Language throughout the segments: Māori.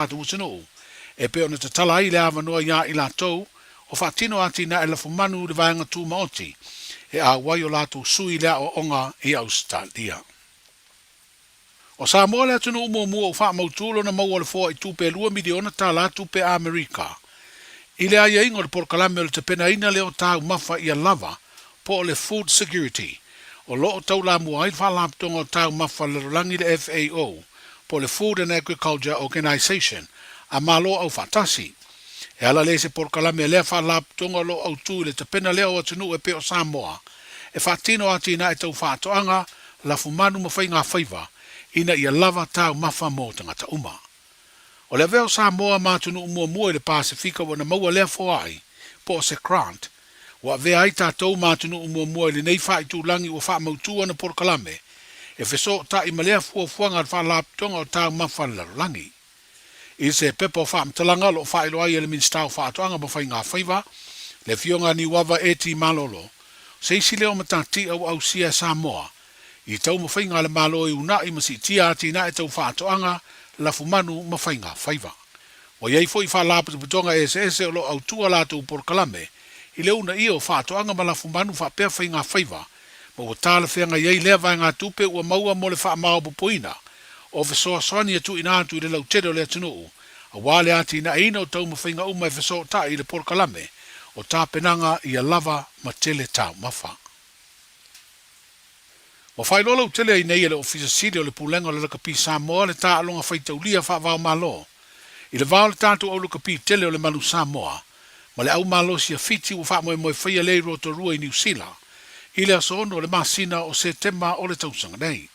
tu sino e pe ona te tala ai le avanoa ia i latou o whaatino ati na e la fumanu le vaenga tu maoti e a wai o latou sui lea o onga i Australia. O Samoa le atunu mua o wha mautulo na mau o le fua i tupe 2 miliona ta la tupe Amerika. I le aia ingo le porkalame o le te pena ina leo tau mafa i a lava po o le food security. O loo tau la mua i whalaptonga o tau mafa le rolangi le FAO po le Food and Agriculture Organization a malo au fatasi. E ala le se porkalame lea whalaptonga lo au tu le te pena leo atunu e pe o Samoa. E whaatino ati na e tau whaatoanga la fumanu mawhai ngā whaiva ina ia lava tau mafa mo tangata uma. O le veo Samoa matunu mua i le Pasifika wana maua lea foai po o se Grant. Wa vea ai tātou matunu mua i le nei wha i tūlangi o wha mautua na porkalame. E feso ta i malea fuafuanga al wha laptonga o tau mafa larolangi. I se pepo wha mtalanga lo wha ilo ai ele minstau wha atoanga mawhai ngā whaiva. Le fionga ni wawa eti malolo. Se isi leo matati au sia Samoa. I tau mawhai ngā le malo i una i masi tia ati na e tau wha atoanga la fumanu mawhai ngā whaiva. Wa iei fo i wha lapu putonga ese o lo au tua lātou porkalame. I leo una i o wha atoanga ma la fumanu wha pea whai ngā whaiva. Ma o tāle whenga iei lea vai ngā tupe ua maua mo le wha mao pupoina. O fesoa soani atu ina atu i le lau tere o le atunuu. A wale ati na ina o tau mawhai ngā uma e fesoa ta i le porkalame. O tā penanga i a lava ma tele tau mafa. Wa fai lola utele ai nei le ofisa siri o le pulenga o le lakapi Samoa le tā alonga fai taulia wha vau malo. I le vau le tātou au lakapi tele o le manu Samoa. Ma le au malo si a fiti u wha moe whaia lei roto rua i New Zealand. I le asono o le masina o September o le tausanga nei.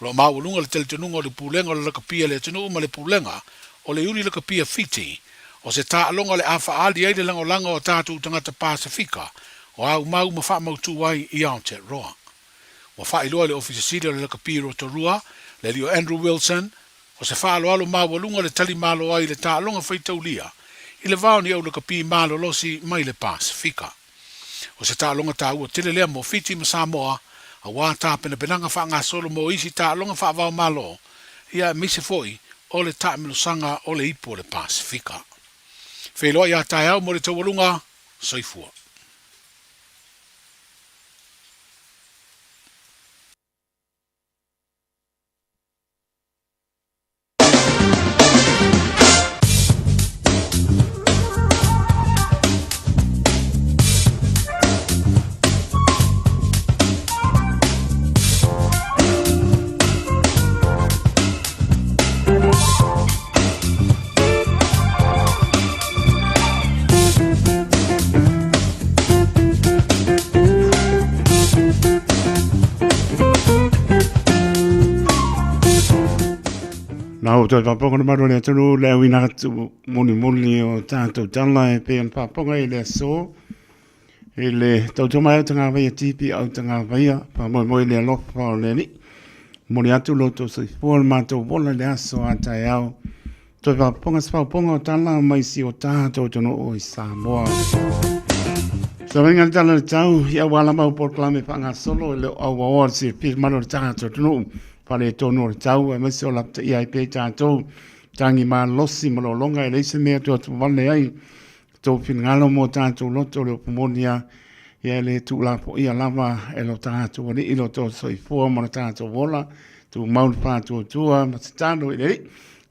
Lo maulunga le teletonunga o le pulenga o le lakapi le tunu ma le pulenga o le uni lakapi fiti. O se tā alonga le awha ali ai le langolanga o tātou tangata Pasifika. O au mau ma wha mautu ai i Aotearoa. Wa wha iloa le ofisa siri o le lakapi rotorua, le lio Andrew Wilson, o se wha alo mawalunga le tali malo ai le tā alonga whaitaulia, i le vao ni au lakapi malo losi mai le Pasifika. O se tā alonga tā ua tele lea mo fiti ma Samoa, a wā tā pena penanga wha ngā solo mo isi tā alonga wha vao malo, ia mise foi o le tā milosanga o le ipo le Pasifika. Wheloa ia tai au mo le tawalunga, soifua. Nau toi paponga na maro le tunu le wina tu moni o tātou tala e pe an paponga i le so e le tautu mai au tanga vai tipi au tanga vai pa moi le alofa o le ni moni atu loto so for mato bola le aso atai au toi paponga sa paponga o tala mai si o tātou tunu o i Samoa so venga tala le tau ia wala mau porklame pa ngā solo le au au si pi maro tātou tunu pale tono o tau e mese o lapta i ai pe tātou tangi mā losi malolonga e leise mea tua tu wale ai tō whingalo mō tātou loto leo pomonia i ai le tu lapo i a lava e lo tātou wale i lo tō soi fua mara tātou wola tu maun pātua tua matatano i lei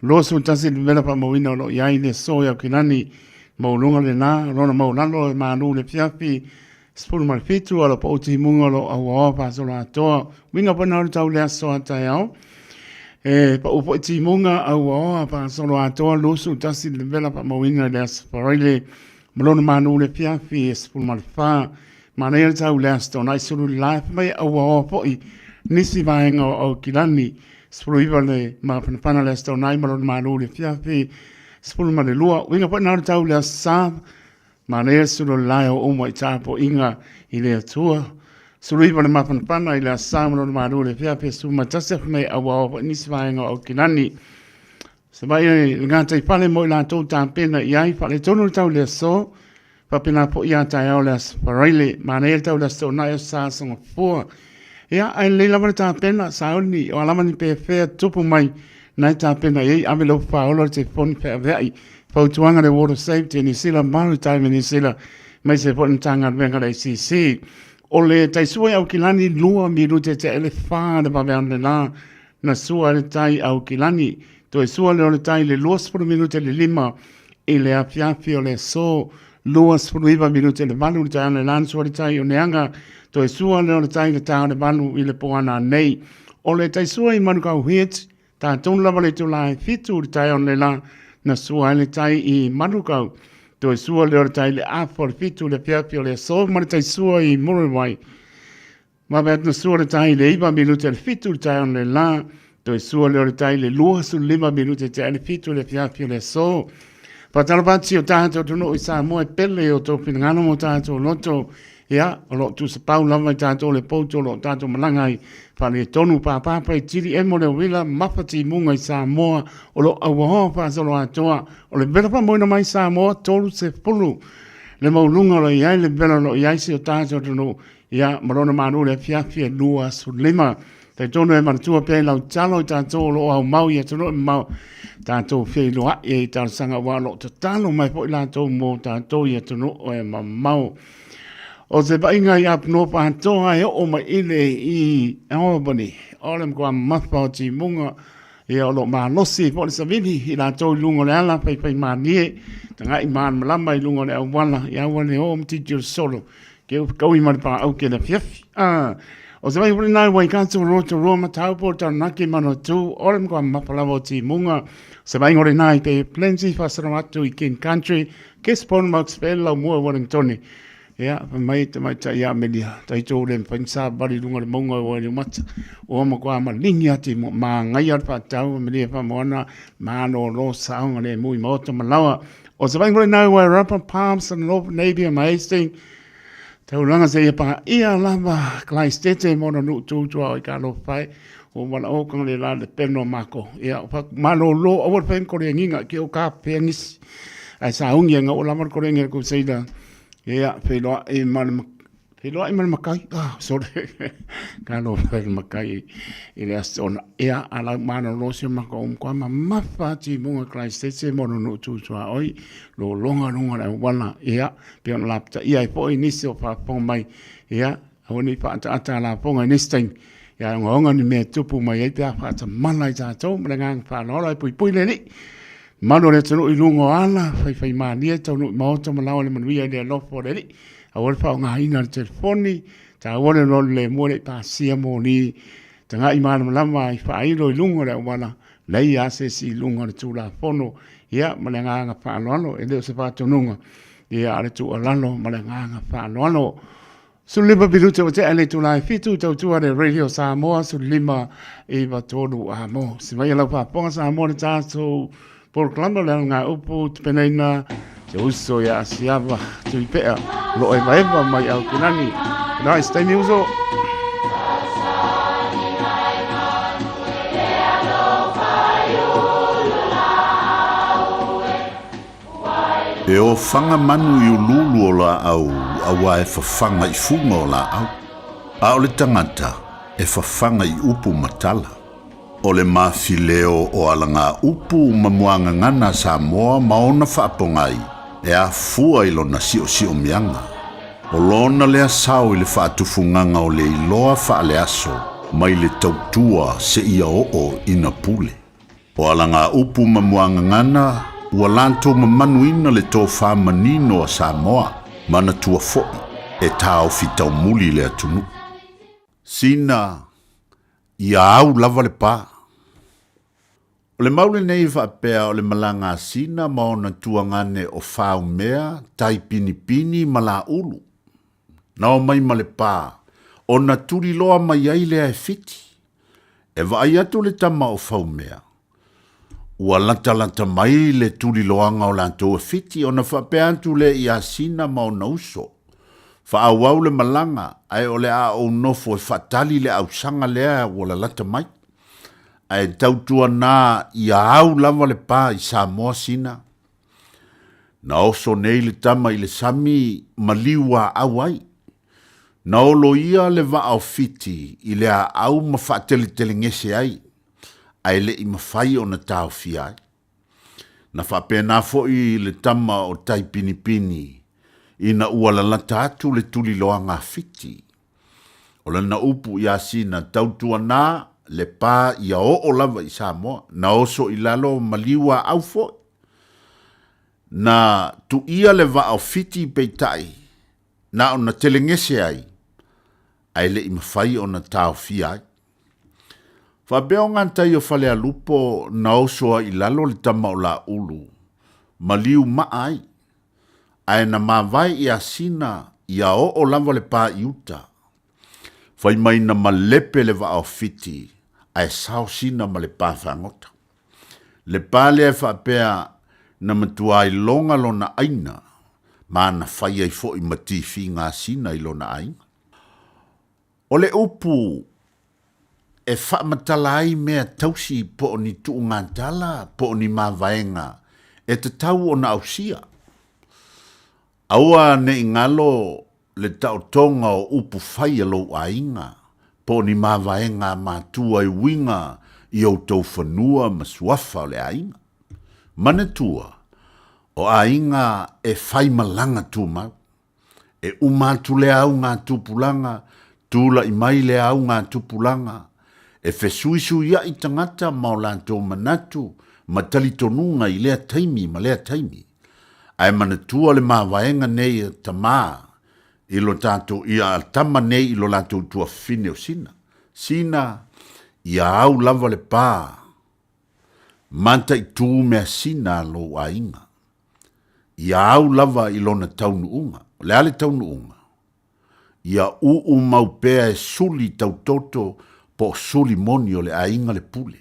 loso tasi le mela pa mawina o lo i ai le soia kinani maulunga le nā rona maulalo e mānu le piapi spulu mal fitu ala pa uti munga lo awa pa solo atoa winga pa nau tau lea so atai au pa upo iti munga awa pa solo atoa lusu tasi le vela pa mawina lea sparile malona manu le piafi spulu mal fa manea tau lea sto nai sulu life mai awa po i nisi vaenga o kilani spulu iwa le ma panapana lea sto nai malona manu le piafi spulu mal le lua winga pa nau tau lea sa Manea sulu lai o omo i tāpo inga i le atua. Sulu iwa le mapanapana i le asamano le maru le pia pia suma tasef mei awa o nisi vaenga o kinani. Se mai ngata i pale mo i la tau tāpena i ai pale tonu tau le so pa pina po i atai au le asparaile manea tau le so nai o sāsanga fua. Ia ai le lama le tāpena sauni o alamani pe fea tupu mai nai tā pena ei ame lau whaola te whoni pia vei, whautuanga le water safety ni sila maritime ni sila, mai se whoni tanga venga le CC. O le tai sua au kilani lua miru te ele whaa de pawe ane la, na sua le tai au kilani, to e sua le o le tai le lua spuru minute le lima, i le afiafi o le so, lua spuru iwa minute le valu le tai ane lan sua le tai o neanga, to e sua le o le tai le tai le valu i le poana nei. O le tai sua i manu kau hiet, ta tonu lava le tu lai fitu le tai o le la, na sua le tai i manu kau, to e sua le o le tai le afo le fitu le afiafi o le so, ma le tai sua i muru wai. Ma bet na sua le tai le iwa minute le fitu le tai o le la, to e sua le o le tai le lua su lima minute te le fitu le afiafi o le so. Patalo pati o tātou tunu i Samoa pele o tō pinangano mo tātou loto. Ia, o lo tu se pau lava i tātou le pouto lo tātou malangai. Pale tonu pāpāpa i tiri e mo le wila mapati munga i Samoa. O lo awahoa pāsolo atoa. O le belapa moina mai Samoa tolu se pulu. Le maulunga lo iai le bela lo iai si o tātou tunu. Ia, marona manu le fiafi e lua su lima. Tai tonu e maratua pēi lau talo i tātou lo au mau i atunu e mau. Tātou whei loa e tātou sanga walo te talo mai po i lātou mō tātou i atunu e mau. O se bainga i apno pātoa e o mai ile i Albany. Ole mkua mawha o ti munga e o lo maa losi po le savini i lātou i lungo le ala pai maa nie. Tanga i maa malama i lungo le awala i awane o mtiti o solo. Ke kau i maripaa au ke na fiafi. O se vai nai wai kanto roto roma taupo ta naki mano tu. Ole mkua mawhalawa o ti munga. Se vai ngore nai pe plenty whasaramatu i King Country. Ke spon mau spela lau mua Wellingtoni. Ia, mai te mai ta ia melia. Tai tō le mpangsa bari lunga le monga o le mata. O ma kua ma lingi ati ma ngai ar whātau, melia whamoana, ma no lo saunga le mui maota malawa. O se vai ngore nau wai Rapa Palms and North Navy and Hastings. Tau langa se ia pa ia lava klai stete mona nu tūtua o i ka lo whai. O wala o kong le la le peno mako. Ia, ma lo lo awar whain kore nginga ki o ka pēngisi. Ai sa ungi nga o lamar kore nginga ko seida. Ia, wheloa i mana makai. Sorry. Kalo whain makai i le astona. Ia, ala mana losi mako umkwa ma mawhati munga klai stete mona nu tūtua oi. Lo longa runga le wala. Ia, pion lapta. Ia, i po i nisi o whapong mai. Ia, honi whaata ata la ponga i nisi taing. Ia, ngonga ni mea tupu mai e pia whaata mana i tātou. Mara ngang whanora i pui le ni. Mano le tano i lungo ala, whai mania, tau no i maota malawa le manuia le alofo le ni. A wale whao ngā ina le telefoni, ta wale no le mua le pāsia mo ni. Ta ngā i mana malama i whairo i lungo le wala, lei ase si lungo le tūla fono. Ia, male ngā ngā whaaloano, e leo se whātonunga. Ia, ale tū alano, male ngā ngā whaaloano. Sulima biluta o te ale tūlai fitu, tau tua le Radio Samoa, sulima i watonu a mo. Si mai alau whaponga Samoa le tātou, por klamba le ngā upu tupeneina te uso ya asiava tui pea lo e maeva mai au kinani. Nai, stay me uso. E o whanga manu i ululu o la au, awa e whawhanga i funga o la au. A o le tangata e whawhanga i upu matala. O le mawhileo o ala ngā upu mamuanga ngana Samoa maona whaapongai e a fua ilo na sio mianga. O lona lea sao i le whaatufunganga o le iloa whaale aso mai le tautua se ia o ina pule. O ala ngā upu mamuanga ngana ua lanto mamanuina le tō whamanino a Samoa mana tua foi e tāo fitau muli le atunu. Sina ia au lava le pā. O le maule nei whaapea o le malanga sina maona tuangane o whau mea tai pini ma la ulu. Nao mai ma le pā, o na turi loa mai ai lea e fiti. E vai atu le tama o whau mea. Ua lanta mai le turi loanga o lanto e fiti, o na whaapea atu le ia sina maona uso. Whaawau le malanga, ai o le a o nofo e whaatali le au sanga lea o la lanta mai. Ai tautua nā ia au lava le pā i Samoa sina. Na oso nei le tama i le sami maliwa au ai. Na olo ia le va au fiti i le au ma whaatele ngese ai. ai le I mawhai o na tau fiai. Na whapena fo I le tama o tai pinipini, ina uala lata atu le tuli loa ngā fiti. O le na upu I asina tautua nā le pā ia o lava I Samoa, na oso I lalo maliwa au fo. Na tu ia le va au fiti peitai, na o na telengese ai le I mawhai o na tau fiai. Whabeo ngantai o whale a lupo na osoa I lalo le tama o la ulu. Maliu maai. Ai na mawai I asina ia o lava le pā iuta. Whai mai na malepe le va au fiti. Ai sao sina ma le pā whangota. Le pā lea whapea na matuai longa lo na aina. Ma na whai ai fo I matifi ngā sina I lo na aina. O le upu e whamatalai mea tausi po ni tu ngantala po ni mawaenga e te tau o na ausia. Aua ne ingalo le tau tonga o upu whai alo ainga po ni mawaenga mātua I winga I au tau whanua masuafa o le ainga. Manatua o ainga e whai malanga tu mau. E umatu le au ngā tupulanga, tula I mai le au ngā tupulanga, e fesuisu ia I tangata maulanto manatu, ma talitonunga I lea taimi ma lea taimi. Ai manatua le mawaenga nei ta maa, I lo tato ia tama nei I lo lato tua fine o sina. Sina, ia au lava le pā. Manta I tū mea sina lo ainga. Ia au lava I lona taunu unga. Le ale taunu unga. Ia maupea e suli tautoto po suli moni o le ainga le pule.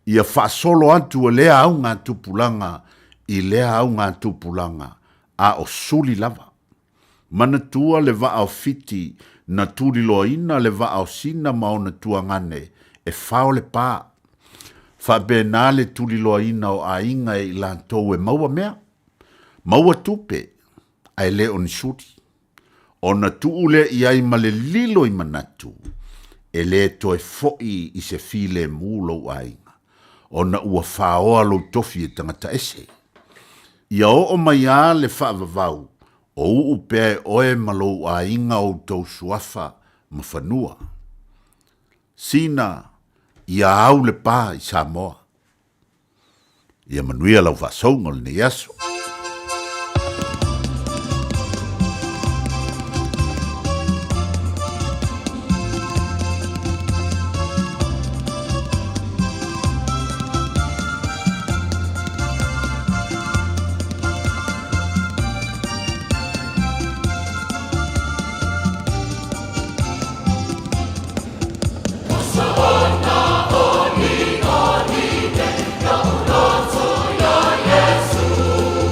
Ia whaasolo atu o lea au ngā tupulanga I lea au ngā tupulanga a o suli lava. Manatua le va au fiti na tuli loina le va au sina maona tua ngane e whao le pā. Whabena le tuli loina o ainga I lantou e maua mea. Maua tupe ai le on suri. Ona tuule I ai ma le lilo I manatu. E le toe foi I se file mulo ainga. Ona ua whaoa lo tofi e tangata ese. Ia o mai a le whaavavau. O upe oe malo ainga o tau suafa ma whanua. Sina ia au le pā I Samoa. Ia manuia lau whasonga le ne yaso. Oni, oni, te, no, no, so, yo, Yesu.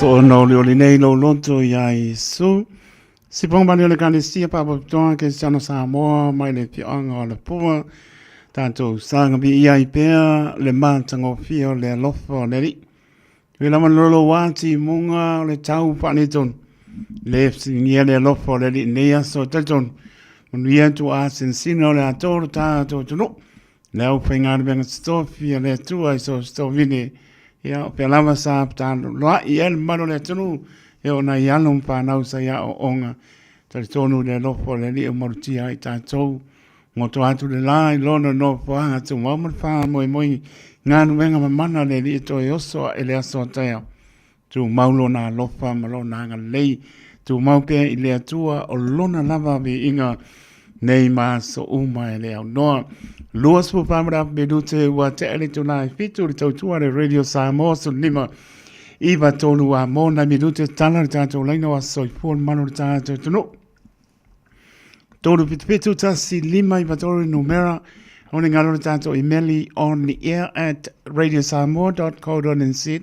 So no le nei lo lonto ya Yesu. Si pong ba le kanisia pa pa toa ke sana Samoa mai le pianga o le pua. Tanto sanga bi ia i pea le mantango fio le lofo le ri. We la man lolo wati munga le tau pa ni ton. Le singia le lofo le ri nea so taton. Mun ia tu a sensino le atoro tato tu no. Le au pengar benga stofia le tua so stovini. Ya pe lava sa tan loa I el mano le tunu e ona ia no pa na usa ya o onga te tonu le lofo le li o morti ai tatou mo to atu le lai lona no fa atu mo fa moi moi nganu venga mana le li to yoso e le aso tea tu maulo na lofa malo na nga lei tu mau pe I le atua o lona lava bi inga nei ma so uma e le au noa Luas po pamra bedute wa te ele tuna fitu le tautua le radio Samoa so lima iwa tonu wa mona bedute tala le tato laina wa soifua mano le tato tunu. Tonu pitu tasi lima iwa tonu numera oni ngalo le tato emaili on the air at radiosamoa.co.nz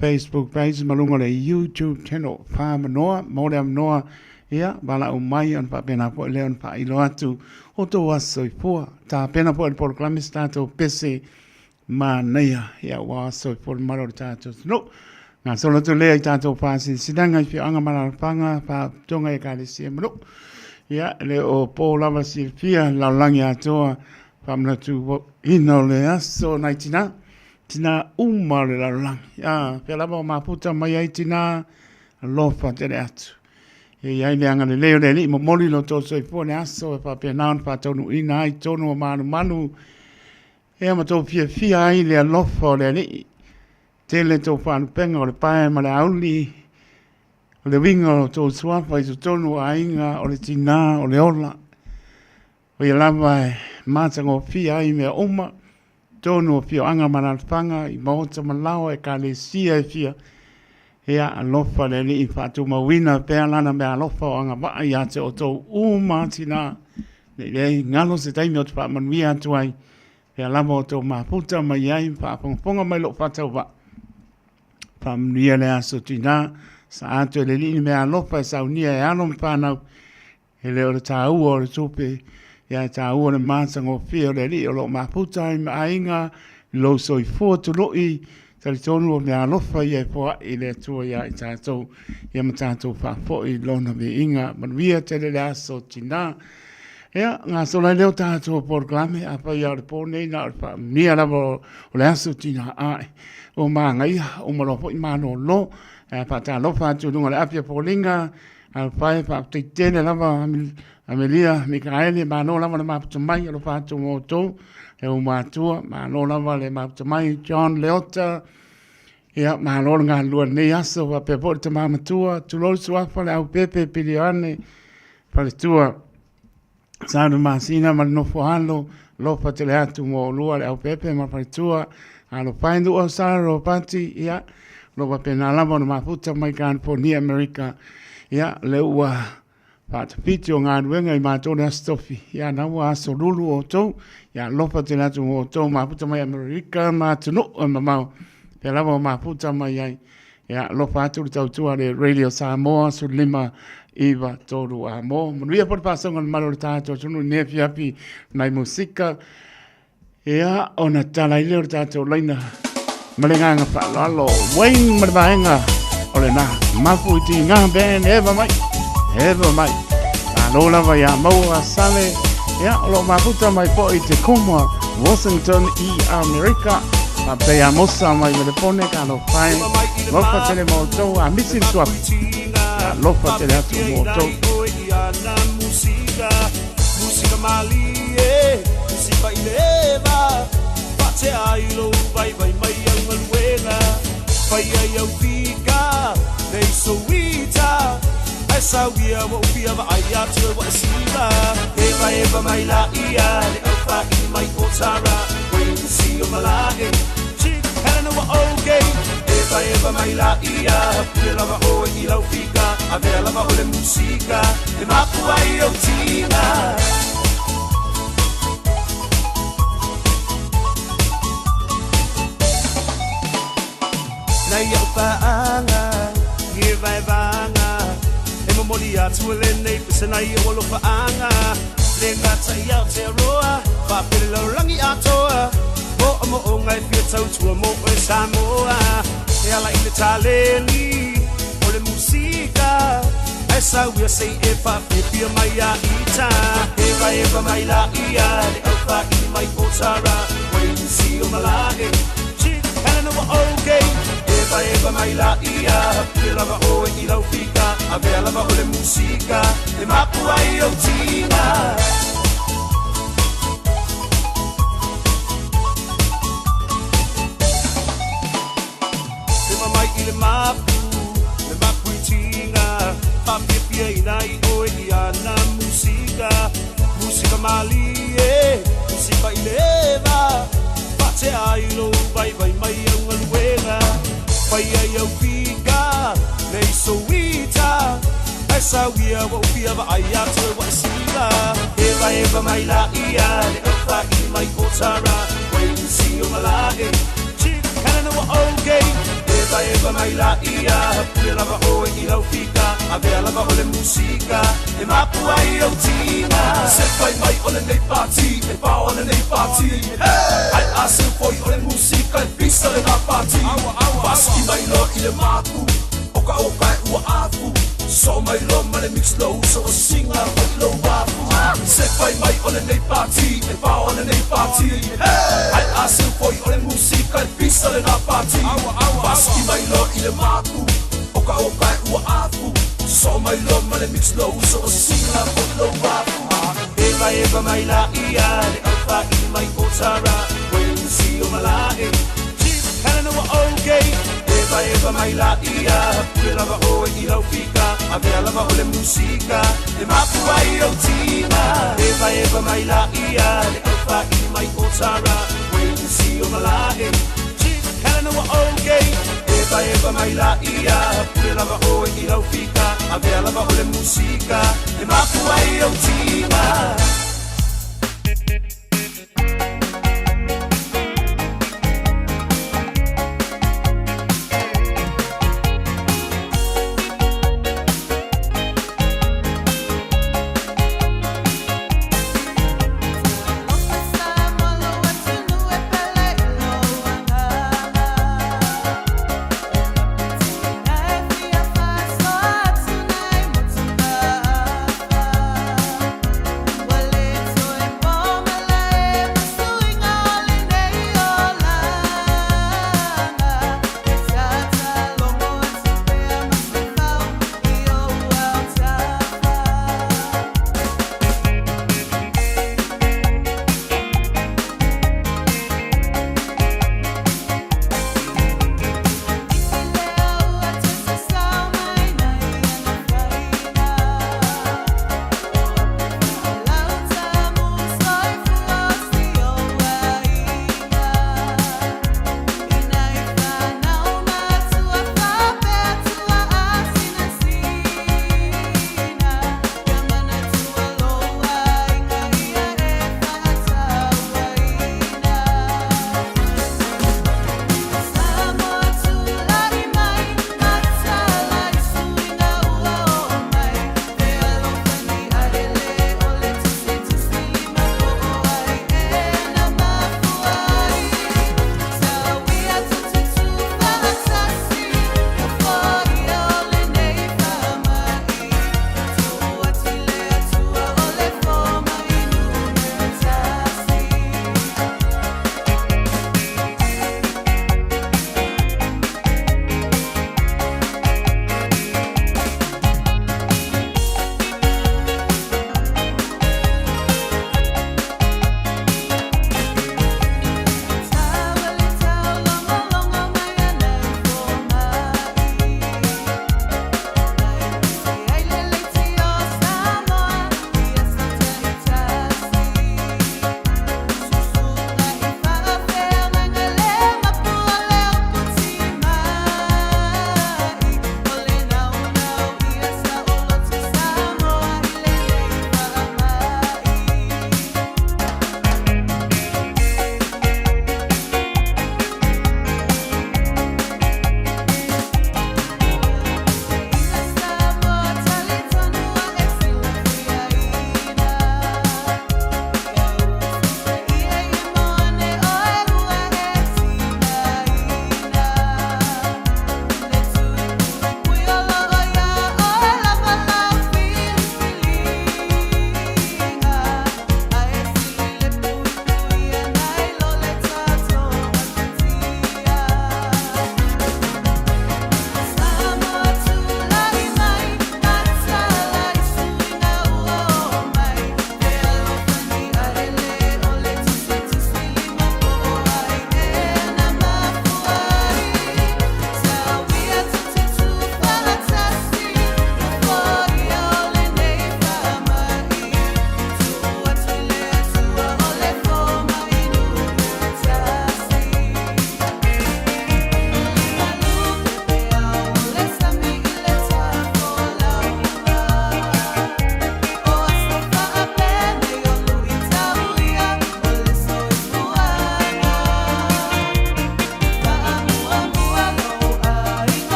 Facebook page malunga le YouTube channel Pamanoa Modem Noa ia bala o mai on pa pena po leon pa ilo atu o to waso I pua ta pena po el proclame stato pese ma neia ia waso po maro tato no nga solo to le tato pa si sidanga fi anga mala panga pa tonga e kale si no ia le o po lava si fia la langi atoa pamna tu ino le aso naitina tina uma le la lang ia pe lava ma puta mai ai tina lofa te atu e ai le anga le leo le li mo moli lo to so I pone aso e pa pe nan pa tonu ina ai tonu manu e ma to fia ai le lofo le li te le to pa penga o le pae ma le auli o le winga to suafa I tonu ainga o le tina o le ola o ia lava matango fia ai me oma tonu fia anga manalfanga I mauta malao e ka le sia fia ia alofa le li fatu mawina pe lana me alofa o anga ba ia te o to umatina le ngalo se taimi o te pa manuia tuai pe lama o to maputa mai ai pa ponga mai lo fatu ba pa manuia le aso tina sa atu le li me alofa sa unia e anom panau e le o le tau o le tupe ia tau o le masango fio le li o lo maputa I ainga lo soifua tu loi Tali tonu o mea alofa ia poa I le tua ia I tātou ia ma tātou whafo I lona me inga manuia tele le aso tina ia ngā sola leo tātou porklame apa ia le pōnei na o nia lava o le aso tina ai o maa ngai o malopo I mano lo pa tā lofa atu lunga le apia pōlinga al pai pa teitene lava Amelia Mikaeli mano lava le maputamai alo fatu mo tō e o mātua, mālo lava le maputamai, John Leota, ia mālo ngā lua nei aso, wa pe pori te māmatua, tulou suafa le au pepe piliane, pale tua, sāru māsina ma nofo halo, lofa te le atu mo lua le au pepe ma pale tua, alo paindu o sāru o pati, ia, lofa pe nā lava no maputamai kāna po ni Amerika, ia, le ua, Pata piti o ngā ruenga I mātou le astofi. Ia naua aso lulu o tau. Ia lofa te natu o tau maputa mai Amerika mātunu o mamau. Pea lava o maputa mai ai. Ia lofa atu le tautua le Radio Samoa su lima iwa toru a mo. Manuia por pasonga le malo le tātou tunu nefi api nai musika. Ia ona tala I leo le tātou laina. Malenganga pa lalo. Wain marimaenga. Ole na mafu iti ngā ben eva mai. Ewa mai, alola vai a maua sale, ia lo maputa mai po I te koma, Washington I Amerika, a pe a mosa mai me le pone ka no pai, lofa tele mo tau a misin swap, lofa tele atu mo tau. Musika mali e, musika ileva, pate ai lo vai mai au maluena, vai ai au fika, nei so wita. Esa wia mo pia va ia tu wa sila eva mai la ia le alfa I mai otara when you see your malage chick helena wa okay eva mai la ia le lava o I la fika ave lava o le musica le mapu ai o tina na ia pa anga vai vanga e mo moli atu le nei pesana I o lo faanga le ngata ia te roa fa pele lo rangi atoa o mo o ngai fia tau tua mo e Samoa e ala I le taleni o le musika esa wia sei e fa pia mai a ita eva mai la ia le alfa I mai potara wait to see o malage chick and no okay eva mai la ia pia lava o I lau fika a vea lava o le musika e mapu ai o tina mai I le mapu I tinga papia pia inai o I ana musika mali musika I leva pate ai lo vai mai au aluenga vai ai au fika nei soita esa wia wo pia va ai atu wa sila eva mai la ia le alfa I mai otara wait to see o malage Kana no okay eva mai la ia pia lava o I lau fika a vea lava o le musika e mapu ai o tina se fai mai o le nei party e pa o le nei party ai ase foi o le musika e pisa le na party baski mai lo I le mapu oka e ua afu so mai lo ma le mix low so singa o lo wafu se fai mai o le nei party e pa o le nei party ai ase foi o le musika e pisa le na party baski mai lo I le mapu oka e ua afu so mai lo ma le mix low so singa o lo wafu eva mai la ia le alfa I mai potara when you see o malage Kana no okay eva mai la ia pia lava o I lau fika a vea lava o le musika e mapu ai o tina eva mai la ia le alfa I mai potara when you see o malage Kana no okay eva mai la ia pia lava o I lau fika a vea lava o le musika e mapu ai o tina Well,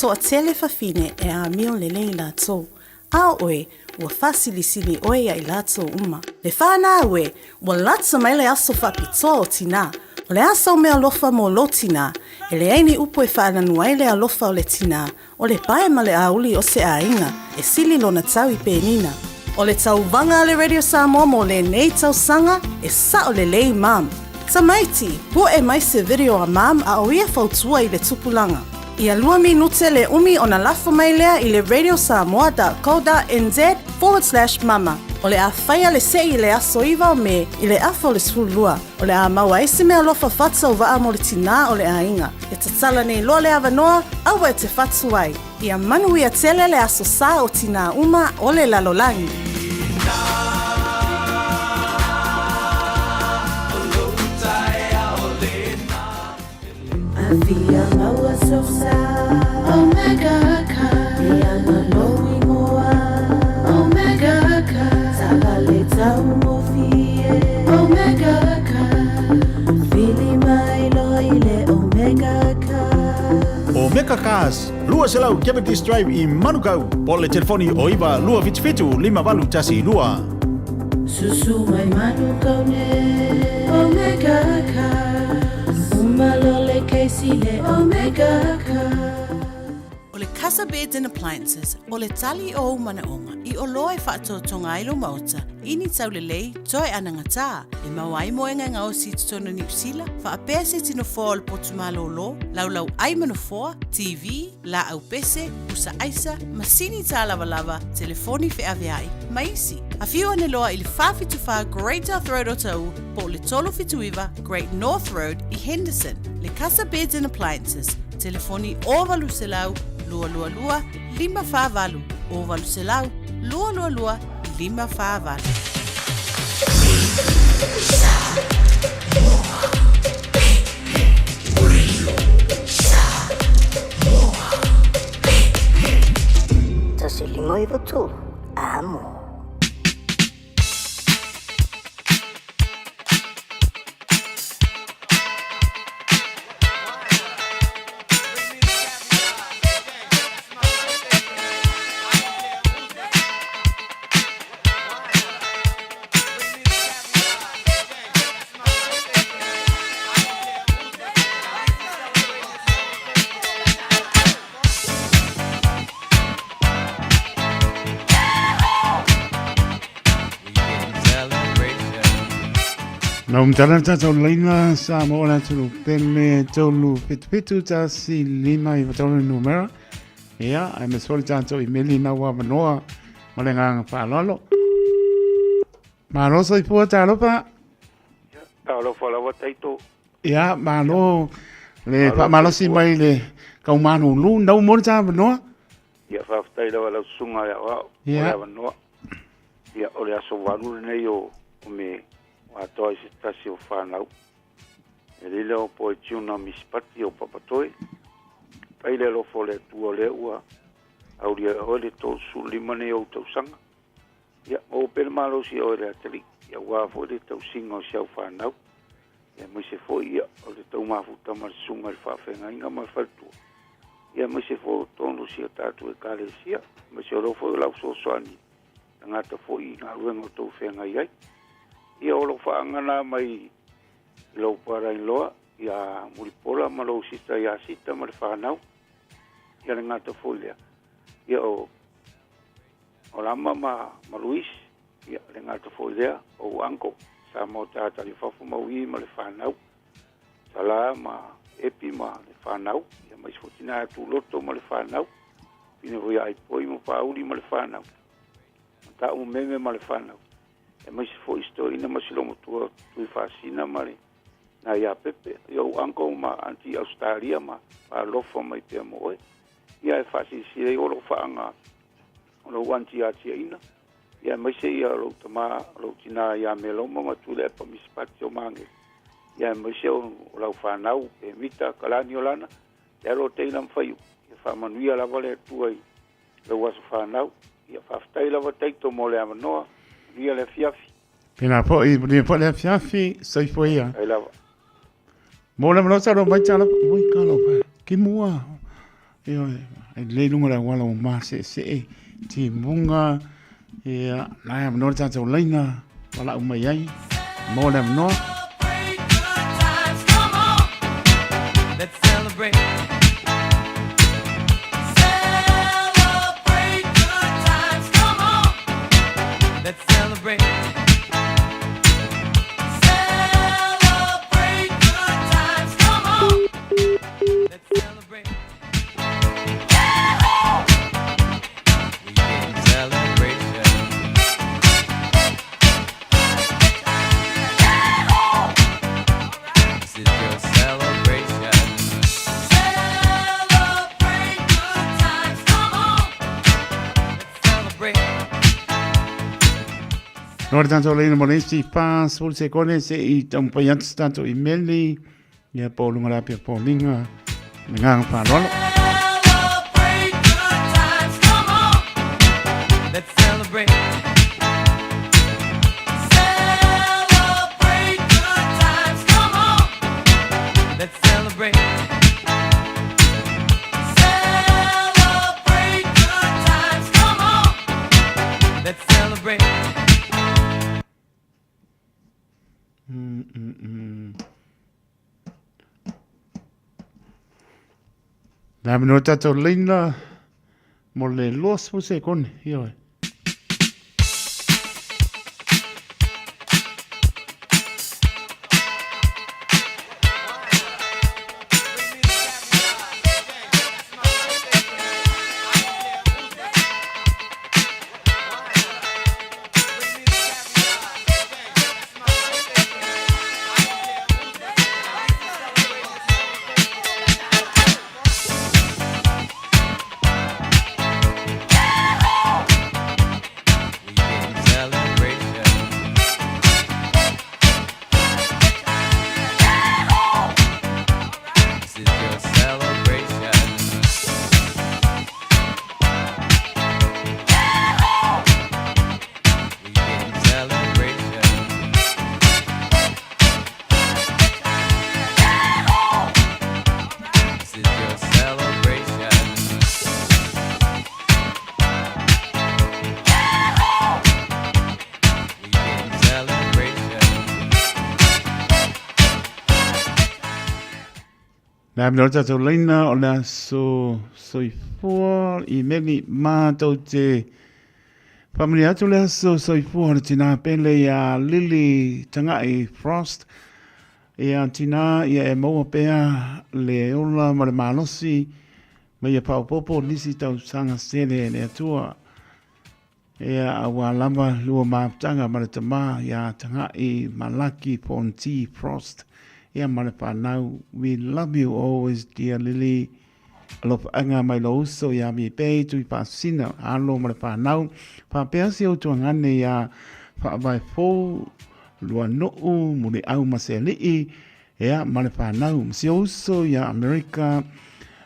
so a tele fafine e a mio le leila tō. A oe, ua fasilisili oe a i lato uma. Le whana oe, ua latsa mai le aso whapitoa o tina. O le asa o mea lofa mo lo tina, e le aini upo e whaananua i le alofa o le tina, o le pae ma le auli o se a inga, e sili lona tau i penina. O le tau vanga le Radio Samoa mo le nei tau sanga, e sa o le lei mam. Tamaiti, po e mai se video a mam a o ia fautua i le tupulanga. Ia 2 minute le umi o na lafa mai lea i le radiosamoa.co.nz/mama. O le a whaia le se i le aso iwa o me i le afo le sulua. O le a maua ese mea lofa fatsa o waa mo le tina o le a inga. E tatala nei loa le awanoa, awa e te fatsu ai. Ia manu ia tele le aso sa o tina uma o le lalolangi. Via maua sosa Omega ka Ia maloi moa Omega ka Sabale tau mo fie Omega ka Fili mai loile Omega ka Omega Cars, lua selau Cavendish Drive i Manukau. Po le telefoni o iwa lua fitu 5 tasi lua. Susu mai Manukau ne Omega ka Umalole keisile Omega ka O le Casa Beds and Appliances, o le tali o manaonga, i o loa e whaatotonga ilo mauta, ini tau le lei, toi anangata, e mawai moenga ngao si tutono New Zealand, whaapea se tino fōa o le potumalo lo, lau ai manofoa, TV, la au pese, usa aisa, masini tā lava, telefoni fe aveai, maisi. A whiu ane loa i le whawhituwha Great North Road o tau, po le tolo fituiwa Great North Road i Henderson, le Casa Beds and Appliances, telefoni o valu se lau, lua 555 o valu se lau lua 555. Tasi limoi vatu, amo. Na umtala tata leina Samoa na tulu pele tolu pitu tasi 5 i tolu numero. Ia, ai me soli tata i meli na wa manoa malenga whalolo. Malo sa i pua talo pa? Talo whalawa taito. Ia, malo le pa malo si mai le kaumanu lu nau mo tata manoa. Ia whaftai lawa lau sunga ya wao. Ia. Ia ole aso waru nei o me Watoa se tasi o whanau. E lile o poe tiuna mispati o papatoi. Paile lofo le tua le ua. Auria ole tō su limane o tausanga. Ia o pere malo si o le atari. Ia wafo le tau singa o siau whanau. Ia mwise fo ia o le tau mafuta marisunga le whawhenga inga mai whaltua. Ia mwise fo tonu si o tatu e kare sia. Mwise o lofo e lau sosoani. Ngata fo i ngā ruenga tau whenga iai. Ia olo whaangana mai lau para in loa, ia muripola ma lau sita ia sita ma le whanau, ia le ngata fōlea. Ia o lama ma Luis, ia le ngata fōlea, o anko, sa mo tāta li whafu maui ma le whanau, sala ma epi ma le whanau, ia mais fotina atu loto ma le whanau, pine hui ai poi mo pauli ma le whanau, ta o meme ma le whanau. E mai se fo histori na masilomo tua tui fasina mare na ia pepe yo anko ma anti Australia ma pa lofa mai pe mo e ia e fasi si o lo fanga o lo wanti atia ina ia mai se ia lo tama lo tina ia melo ma tu le pa mispatio mange ia mai se o lo fanau e mita kalani olana e lo teilam faiu ia fa manuia la vale tuai lo was fanau ia fa stai la vateito mo le amanoa ia le fiafi. Pena po i le fiafi sai foi ia. Ai lava. Mo le mano sa lo mai chala, oi kalo pa. Ki mua. Io le lunga la wala o ma se ti munga ia na no tata o leina wala o mai ai mo le no. Let's celebrate. Celebrate good times, come on. Let's celebrate. Celebrate good times, come on. Let's celebrate. We can celebrate. This is your celebration. Celebrate good times, come on. Let's celebrate. No tanto leina mo si pa sul se kone se I tam pa yat tanto I meli ia po lunga la pe po linga nga pa rolo. Celebrate good times, come on. Let's celebrate. Celebrate good times, come on. Let's celebrate. Celebrate good times, come on. Let's celebrate. Na no tanto leina mo le los fu se kone io. Na no tanto leina o la so I meli ma to te familia tu le so I tina pele ya Lily tanga I Frost ia tina ia e mo pea le ola ma le malosi ma ia pa popo nisi tau sanga sele le tua ia awa lama lua ma tanga ma le tama ia tanga I malaki ponti Frost. Yeah, now we love you always, dear Lily. Love anga mai lo so ya mi pe tu pa sina alo ma now. Pa pe si o tu ngane ya pa vai fo lua no mu le au ma se li ya ma now. Si o so ya America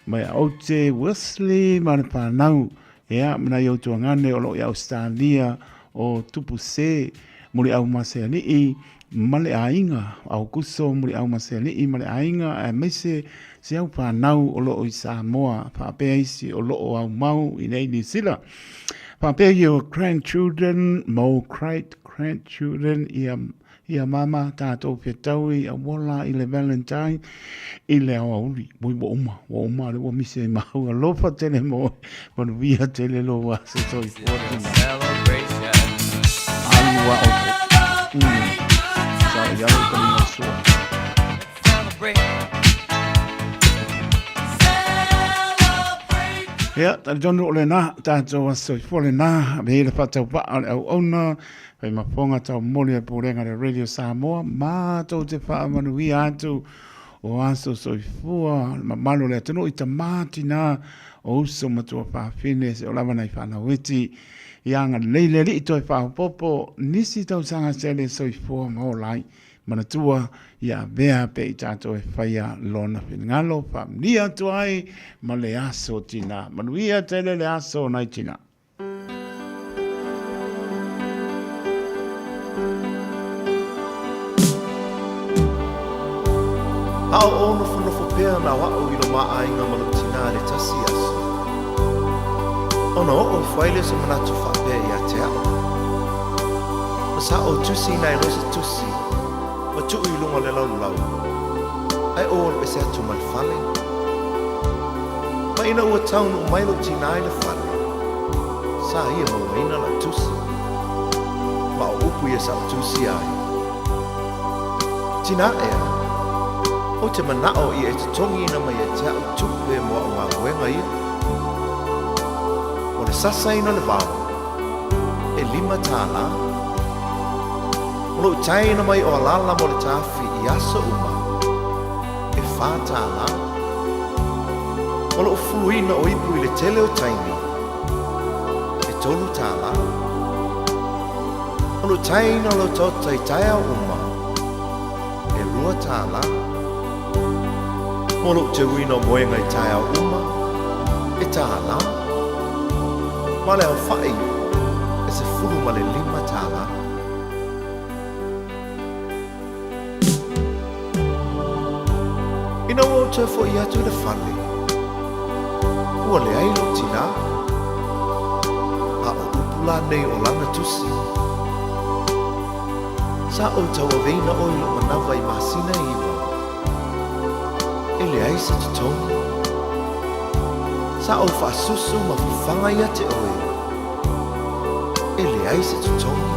mai ote Wesley ma now. Ya na yo tu ngane o lo ya Australia o tupu se mu le au ma se li male ainga au kuso muri au maseli I male ainga e mese se au pa nau o lo I Samoa pa pe isi o lo au mau I nei ni sila pa pe your grandchildren mo grandchildren ia mama tato petaui a wola I le Valentine I le auli bui bo uma le wo mise mau a lofa tele mo mon via tele lo wa se so I Celebration. alua o yalo kami no so Celebrate. ya ta jono ole na ta jo so fole na be le patau pa au ona pe ma fonga ta mole po renga le radio Samoa ma to te fa manu wi atu o aso so fua ma malo le tano I tamatina o so ma to fa fine se o lava nai fa na witi yanga leile li to fa popo nisi tau sanga sele so fua mo lai manatua ia bea pe I tato e whaia lona whingalo pa nia tuai ma le aso tina manuia tele le aso nai tina Ao ono whanofo pea lea na wa'u I lo ma'ainga malutina le tasi aso. Ono o whaile se manatu whape I a te ao. Masa o tusi nai rosa tusi, ma tu I lunga le lau lau. Ai o le se atu mal fale. Ma ina ua taunu mailo tina ai le fale. Sa ia mo ina la tusi. Ma o upu ia sa tusi ai. Tina ea. O te manao I e te tongi ina mai e te au tupe mo a ngā wenga ia. O le sasa ina le vau. E 5 tāna. O lo tai ina mai o alala mo le tāwhi I asa uma. E 4 tāna. O lo fuluina o ipu I le tele o taimi. E 3 tāna. O lo tai ina lo tota I taia uma. E 2 tāna. Molo te wina moenga I tae au uma, e tāna. Ma le au whai, e se furu ma le 5 tāna. Ina o te fo I atu le whale. Ua le ailo tina. A o upula nei o lana tusi. Sa o taua veina o ilo manawa I masina iwa. Ele ai se te tongi. Sa o whaasusu ma whanga ia te oe. Ele ai se te tongi.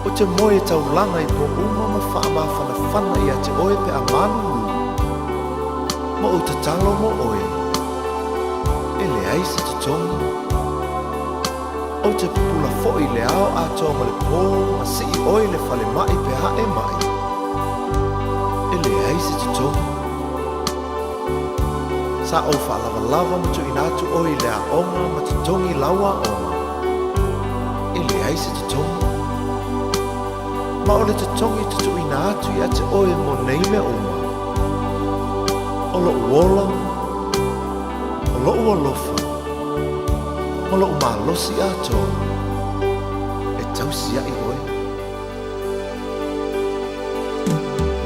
O te moe tau langa I po uma ma whaama whana ia te oe pe a manu. Ma o te talo mo oe. Ele ai se te tongi. O te pupula fo'i le ao a toa ma le pō ma si I oe le whale mai pe hae mai. Ele ai se te tongi. Sa o whaalawalawa ma tu inatu o I lea onga ma te tongi lawa onga. Ele ai se te tongi. Ma o le te tongi te tu inatu I a te oe mo nei me onga. O lo uola, o lo uolofa, o lo umalosi a toa. E tausia I oe.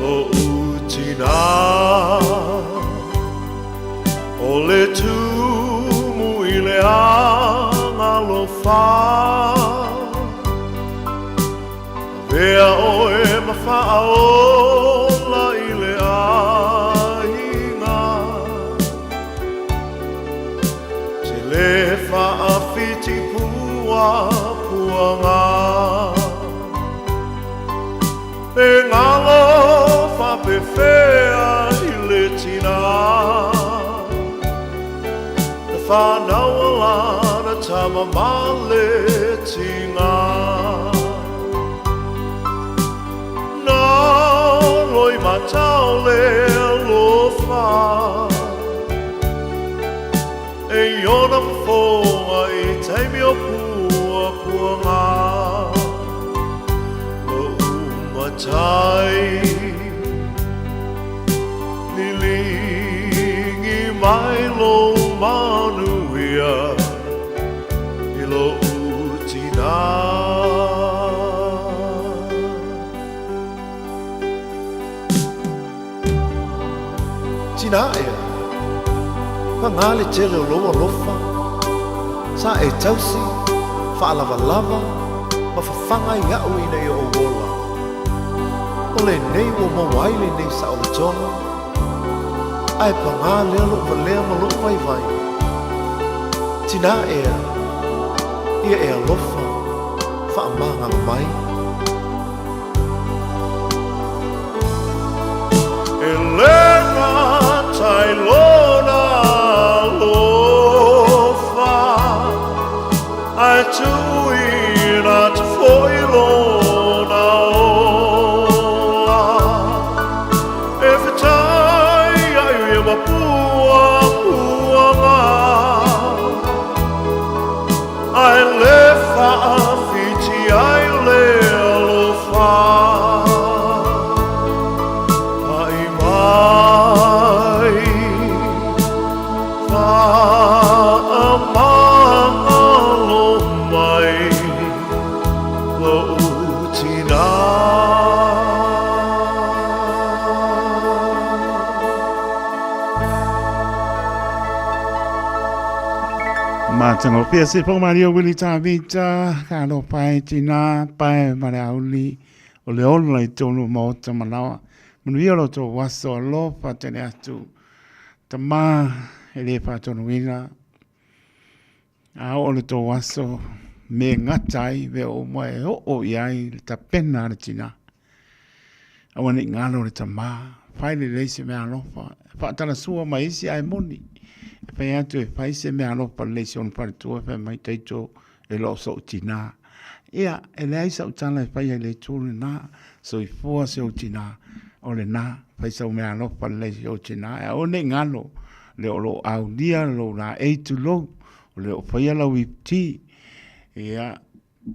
O utina o le tumu I le angalofa Vea oe mawhaaola I le ainga Te le whaafiti pua puanga E ngalo whapewhea I le tina E whanau alana tama male tinga Nā loi matau le alofa E iona mfoa I taimi o pua puanga Tai Nilingi mai lo manuia I lo utina Tina ea. Pangale tele o loa lofa. Sa e tausi, whaalawalawa, ma whawhanga I au ina I o wola. O le nei o mawaile nei sa o le tonga. Ai pangā lea lo valea ma lo vai vai. Tina ea. Ia ea lofa. Whaamanga mai. Elena tai lona lofa Ai tuina te foi lona ola E whitai ai ia mapua puanga Ai le whaafiti ai le alofa Matango pia se po Mario Willi Tavita, Kalo Pai Tina, Pai Mariauli, o le ola I tonu mota manawa. Manuiolo to waso lo patene atu. Tama ele patonu wina. A ole to waso me ngatai ve o moe o iai ta pena le tina. A wane ngalo le tama. Pai le leise me alofa. Fatana sua maisi ai moni. Pai atu e pai se me alofa leise on paritua fe mai teito e lo so tina. Ia, e le aisa utala e pai le tūru na, so I fua se o tina, o le na, pai sa o mea alofa leise o tina. E o ne ngalo, le o lo au dia, lo la eitu lo, o le o pai ala wipti. Ia,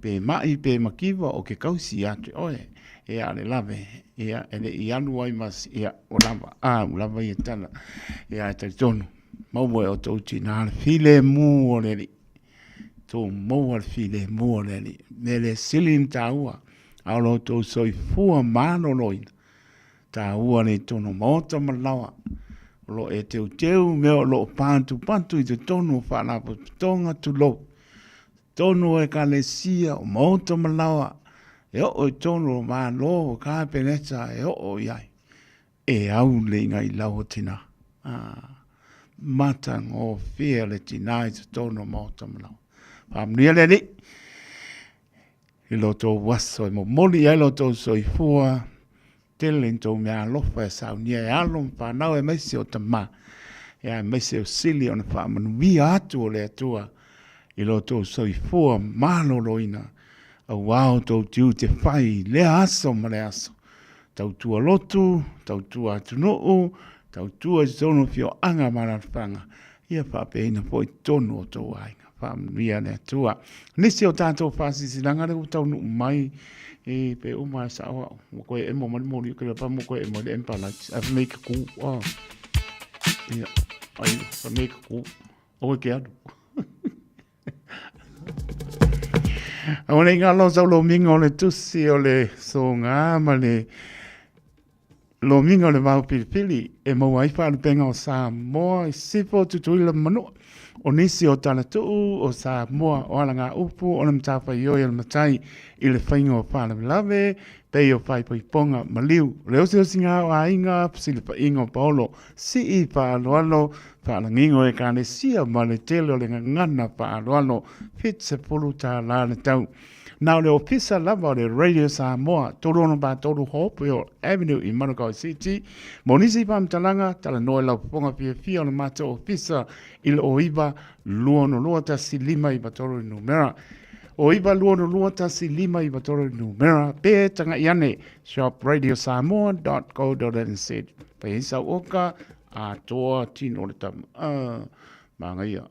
pe mai pe makiwa o ke kausi atu oe. Ia, le lave. Ia, ele I anu ai mas, ia, o lava. O lava I tala. Ia, e tai tonu. Mau e o tau tina, file mu o le li. Tō moa file mua leni. Mele silim tā ua. Aolo tō soi fua mano loina. Tā ua ne tono mota malawa. Lo e teu teu meo lo pantu I te tono whanapo tonga tu lo. Tono e ka le sia o mota malawa. E o tono ma lo ka peneta e o iai. E au le ngai lau tina. Matang o fia le tina I te tono mota malawa. Pamnia le ni. I loto waso mo moli ai loto so I fua. Telen to mea lofa e saunia e alon whanau e meisi o tama. E meisi o sili o na whamanu wia atu o le atua. I loto so I fua malo loina. A wao tau tiu te whai le aso ma le aso. Tau tua lotu, tau tua atunuu, tau tua tono fio anga marafanga. Ia whape ina po I tono o tau ainga. Whamia ne tua. Nisi o tātou whasisilanga le utau nu mai e pe umai sa awa. Mo koe e mo mani mori ukele pa mo koe e mo le empala. Afa meika ku. Ia. Ai, afa meika ku. Oe ke adu. Awane ngā lo sau lo minga o le tusi o le so ngā ma le lo minga o le vau pilipili e mau aifa alu penga o Samoa I sifo tutuila manua. O nisi o tana tuu o Samoa o ala ngā upu o le mtawha I oi al matai I le whainga o whāna milave pei o whai poiponga maliu. Leo se o singa o ainga psili pa inga o paolo si I whaaloalo whaala ngingo e kāne sia ma le tele o le ngana whaaloalo fit se pulu tā la le tau. Nau le ofisa lava o le Radio Samoa, toro ono ba toro hope o Avenue I Manukau City, monisi pa mtalanga, tala noe lau ponga fia o le mata ofisa I le oiva luono lua tasi lima I batoro I numera. Oiva luono lua tasi lima I batoro I numera, pe tanga iane, shopradio.samoa.co.nz. Pa isa oka, a toa tino le tamu. Manga ia,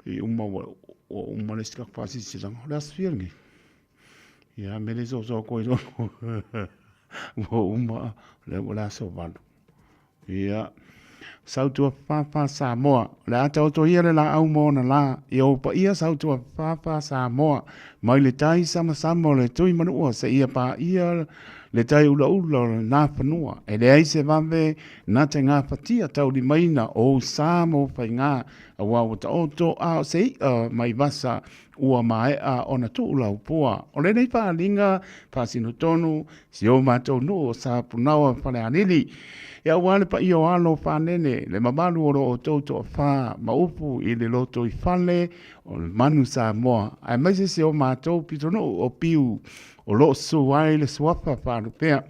pe umawa o umale sika pasi silang las firngi ya mele so ko do wo uma le wala so van ya sautu papa Samoa le ata to ile la au mo na la yo pa ia sautu papa Samoa mai le tai sama le tui manu o se ia pa ia le tai ula na panua e le ai se vave na te ngā patia tau li maina o Samo pa ngā a wau ta oto a se mai vasa ua mai a ona tu ula upua o le nei pa linga pa sinu tonu si o matou nu o sa punawa pa le anili ia wale pa io alo fa nene le mabalu o toto fa maupu I le loto I fale o le manu Samoa ai mai se o matou pitono o piu o lo suai le suapa pa rupea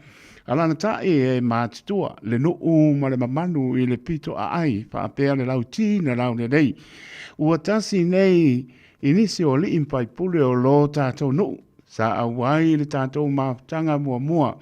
alana ta e mātua le no ma le mamanu I le pito a ai pa apea le lauti na lau ne nei ua tasi nei inisi o li impai pule o lo tātou no sa awai le tātou maftanga mua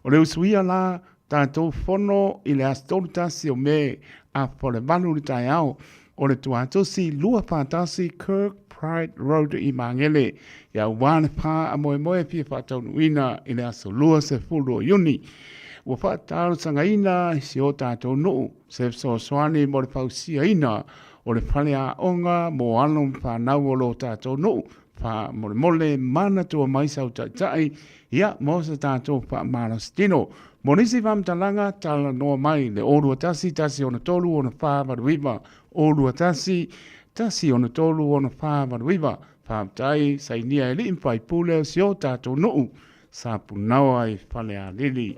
o le usuia la tātou fono I le astolu tasi o me a po le vanu li tai au o le tuatosi lua pātasi Kirk Pride Road I Mangele ia wane pā a moe pia whātau nuina I le aso lua se fulu o yuni. Ua whātau sanga ina si o tātou nuu se so soani mo le pausia ina o le pale a onga mo alon whanau o lo tātou nuu wha mole mana tua mai sau tai ia mo se tātou wha mana stino. Mo nisi whamtalanga tala noa mai le orua tasi ona tolu ona wha maruiva orua tasi tasi ona tolu ona wha manuiwa, wha tai sai nia e li impai pule o sio tātou nuu, sa punawa i whale a lili.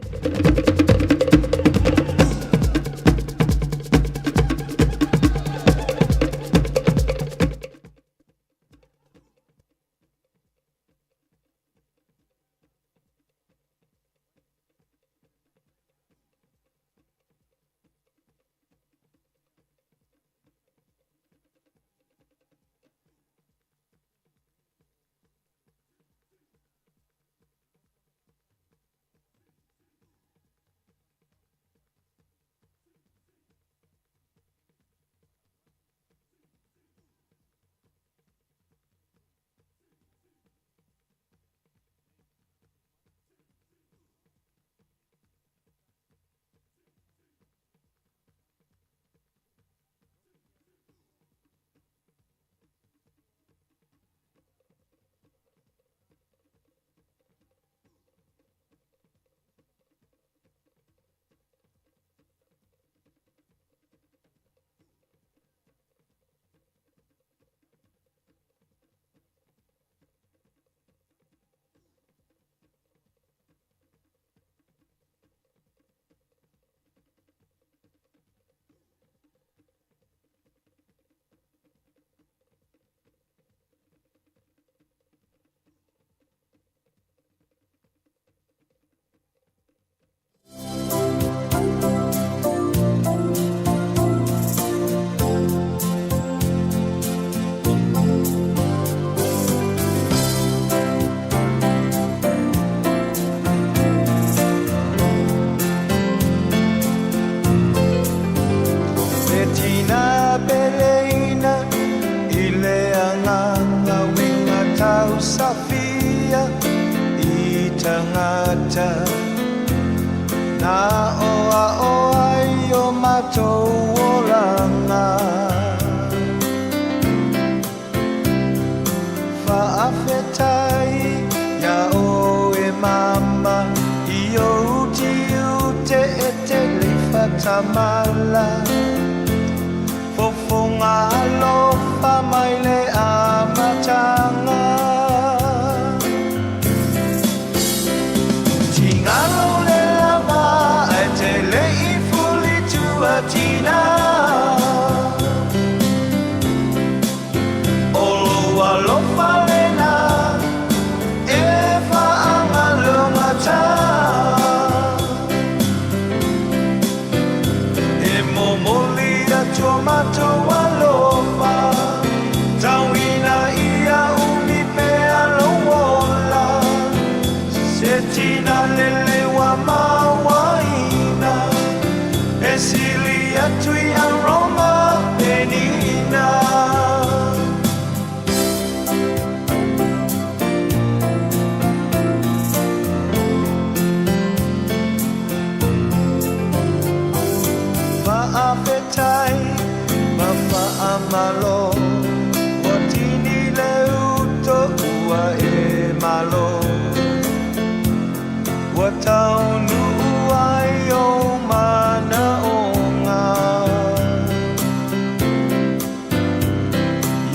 Safia i tangata na oa oa i o matou o langa whaafetai ia o e mama i o uti ute e te lifatamala fofonga alofa mai le amatanga Tina Olo alofa lena Eva angalongata E momoli a tomato alofa Tawina ia umi pe alowola Se tina lele wa mawaina Esilia tui aroma penina Whaapetai, mama amalo Watini leuto ua e malo Wataunu ua i o mana onga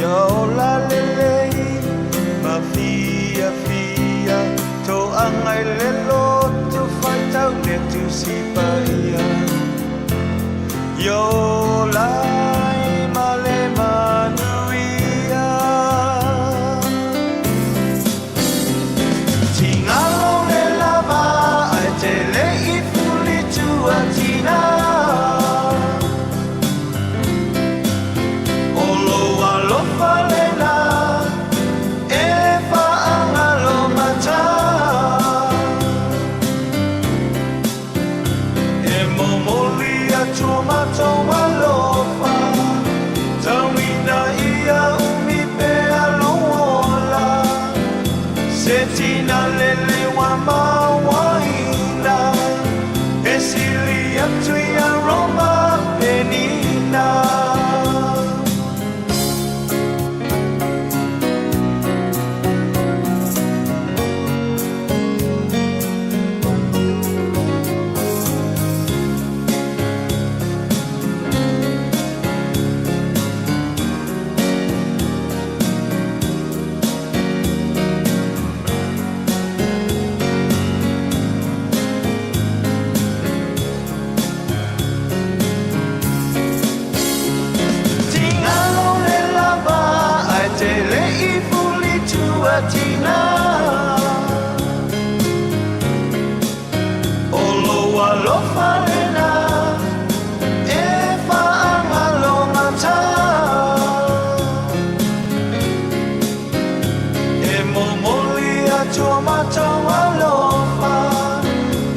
Yola lelei, ma fia fia To angai lelo tu whaitau ne tu sipaia Yola ma le manuia Tingalo le lava ai te lei fuli tua tina Olo alofa lena e whaangalo mata E momoli a tomato alofa Tawina ia umi pe alola Se tina lele wa mawaina Esilia tui aroma penina tina Olo alofa lena E whaangalonga tā E momoli atua matau alofa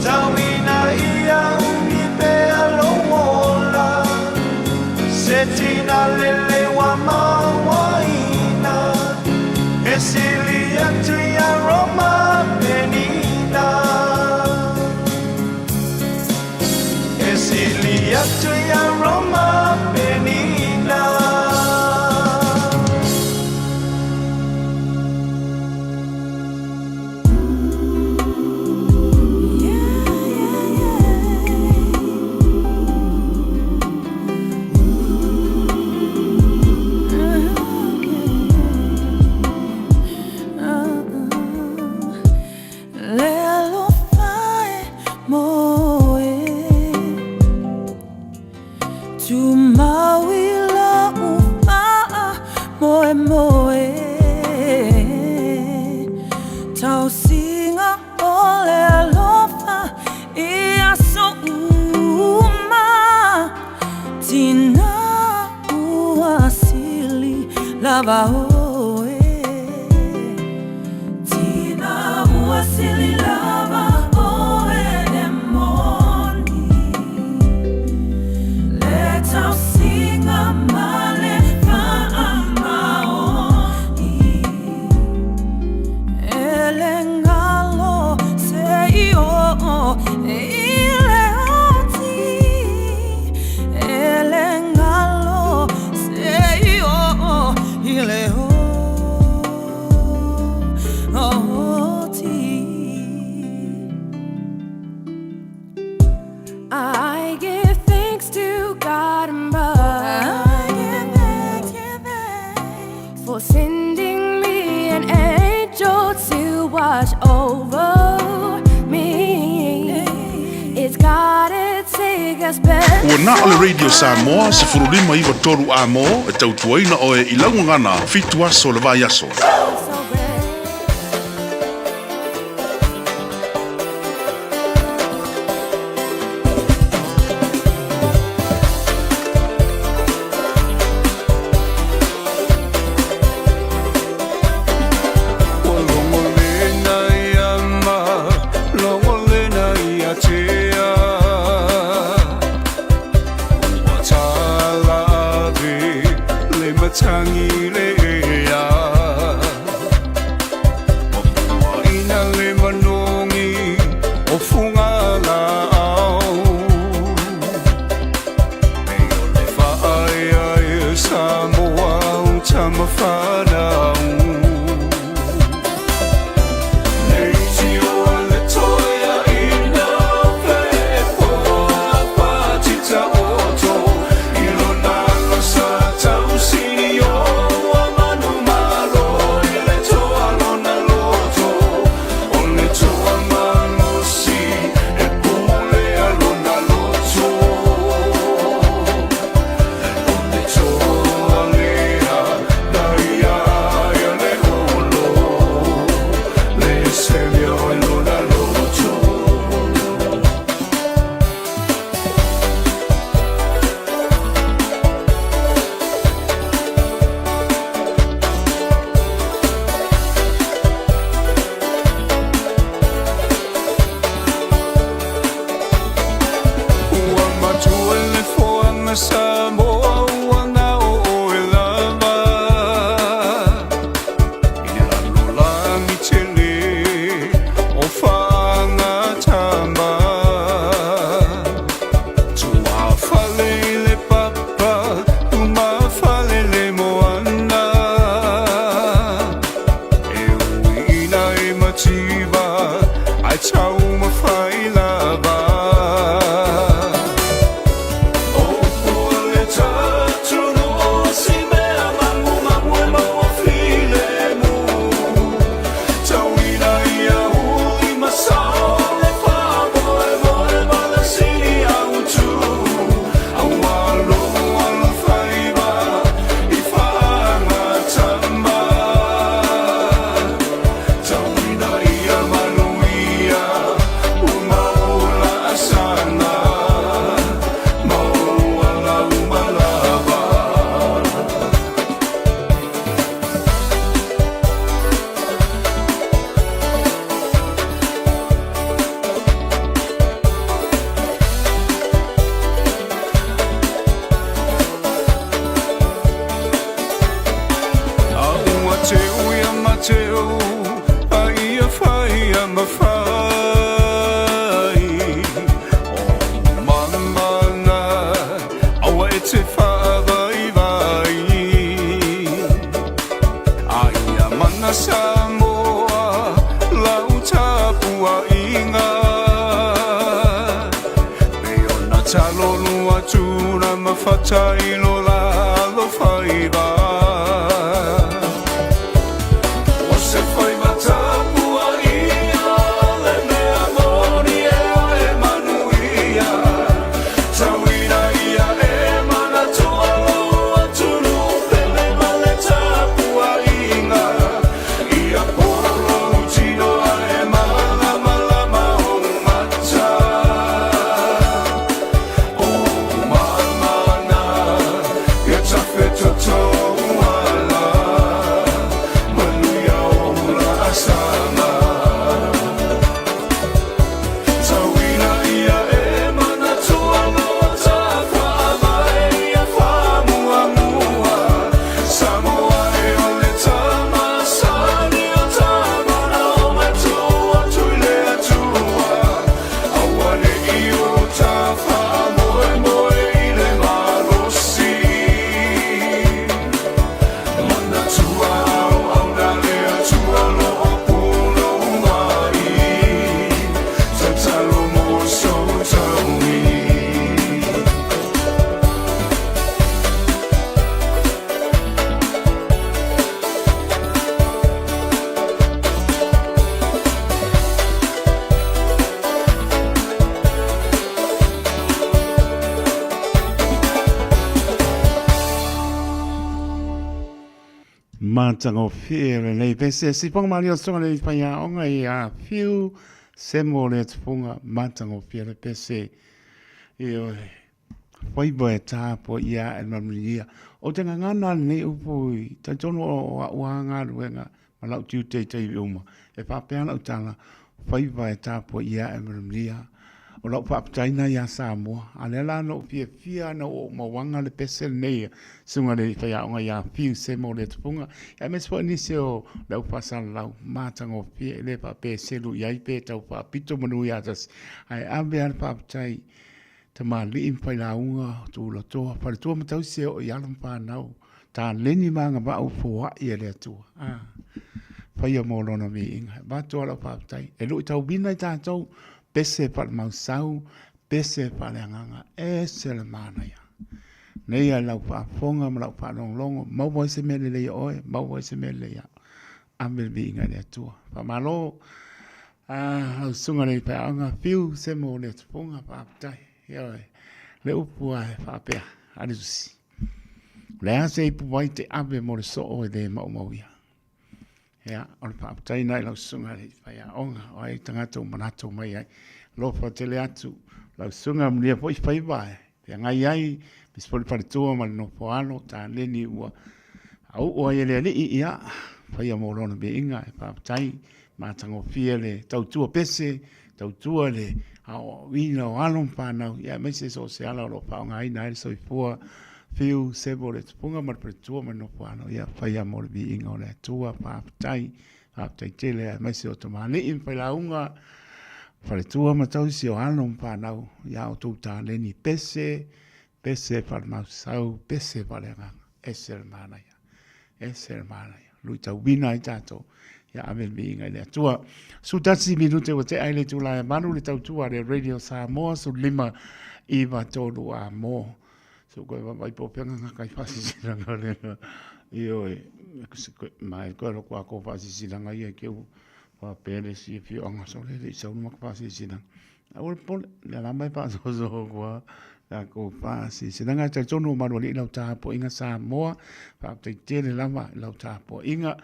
Tauina ia umi pe alomola Se tina lele wa mawaina E sili atu ia Roma penina E sili atu ia Roma penina Lelo fai moe Tu mawila ufa moe moe Tau singa ole alofa Ia so uma Tina uasili lava oe Tina uasili lava oe demoni Letau singa male maoni Elengalo seio ile oti Elengalo seio ile oti I give thanks to God above. I give thanks for sending me an angel to watch over me. It's gotta take us back. Ua na ole Radio Samoa se furulima iwa toru a mo e tau tuaina o e ilangu ngana fitu aso le vai aso. Samoa wana o e lava I lalo langi tele o whanga tama Tua whale le papa, uma whale le moana E uina e mativa, ai tau mawhai lava Oh, teo ai a fai a mawhai o mamana awa e te whaavai vai ai a mana Samoa lau tapua inga me ona talo lua tūna mawhatai lo la lo whai vai Mātango whiere nei pese si pong mari o songa nei paia onga I a fiu semo le tpunga mātango whiere pese I o whaibo e tāpo ia e mamlia o te ngana nei upui ta tono o uanga ruenga malau tiu te uma e whapeana utala whaibo e tāpo ia e mamlia o lau whaaptaina ia Samoa a le la no fia na o mawanga le pese nei sunga le whaia onga ia fiu semo le tupunga ia mespo ni se o lau pasal lau mātango fia le whape selu iai pe tau whaapito manu ia tas ai ambe an whaaptai ta ma li impai la unga tu la toa pare tua matau se o ialam whanau ta leni manga ba au fua ia le atua whaia mōrona mi inga ba toa lau whaaptai e lui tau bina I tātou pese pa le mausau, pese pa le anganga, e se le mana ia. Nei a lau pa fonga, ma lau pa longlongo, mau se mele le oe, mau se mele ia. Amel vi inga le atua. Pa malo, au sunga le pa anga, fiu se mo le tupunga pa aptai. Ia le upua e pa apea, arisusi. Le ase ipu wai te abe mo le so oe de mau ia. Ia, on pa aptai nai lau sunga le pa ia onga, o ai tangata manato mai ai. Lofa tele atu, lau sunga mlia po I vai. Pia ngai ai, mispoli pare tua ma le no poalo, ta leni ua. Au o ai le ia, pa ia morona be inga, e pa aptai, ma tango fia le tautua pese, tautua le, ao wina o alon whanau, ia meise so se ala o lo pa ngai nai so I fua, fiu sebo le tupunga ma le tua ma no poalo, ia pa ia mor be inga o le tua, pa aptai tele, meise o tamani, in pa launga, Fale tua matau si o ano mpanau, ia o tau tā leni pese fale mausau, pese fale ngang, esel mana ia, lui tau wina I tātou, ia amen mi inga lea tua. Su tatsi minute o te aile tu la manu le tau tua le Radio Samoa, su 5 iwa tolu a mō. So koe wai pōpenga ngakai whasisiranga lenga, ioi, mai koe roko a ko whasisiranga ia keu, pa pele si fio anga so le so no pa si sina o pol la mai pa so kwa la ko pa si sina nga ta tono ma le la ta po inga Samoa pa te tele la ma la ta po inga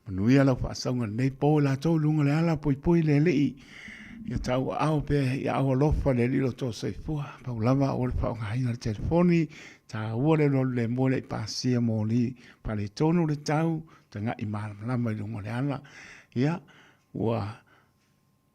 manuia la pa sa nga nei po la to lunga le ala poi le ia tau au pe ia au lofa le lilo to se fua pa lava o pa nga ina telefoni ta ore no le mo le pa si mo li pa le tono le tau tanga I mal la mai lunga le ala ia wa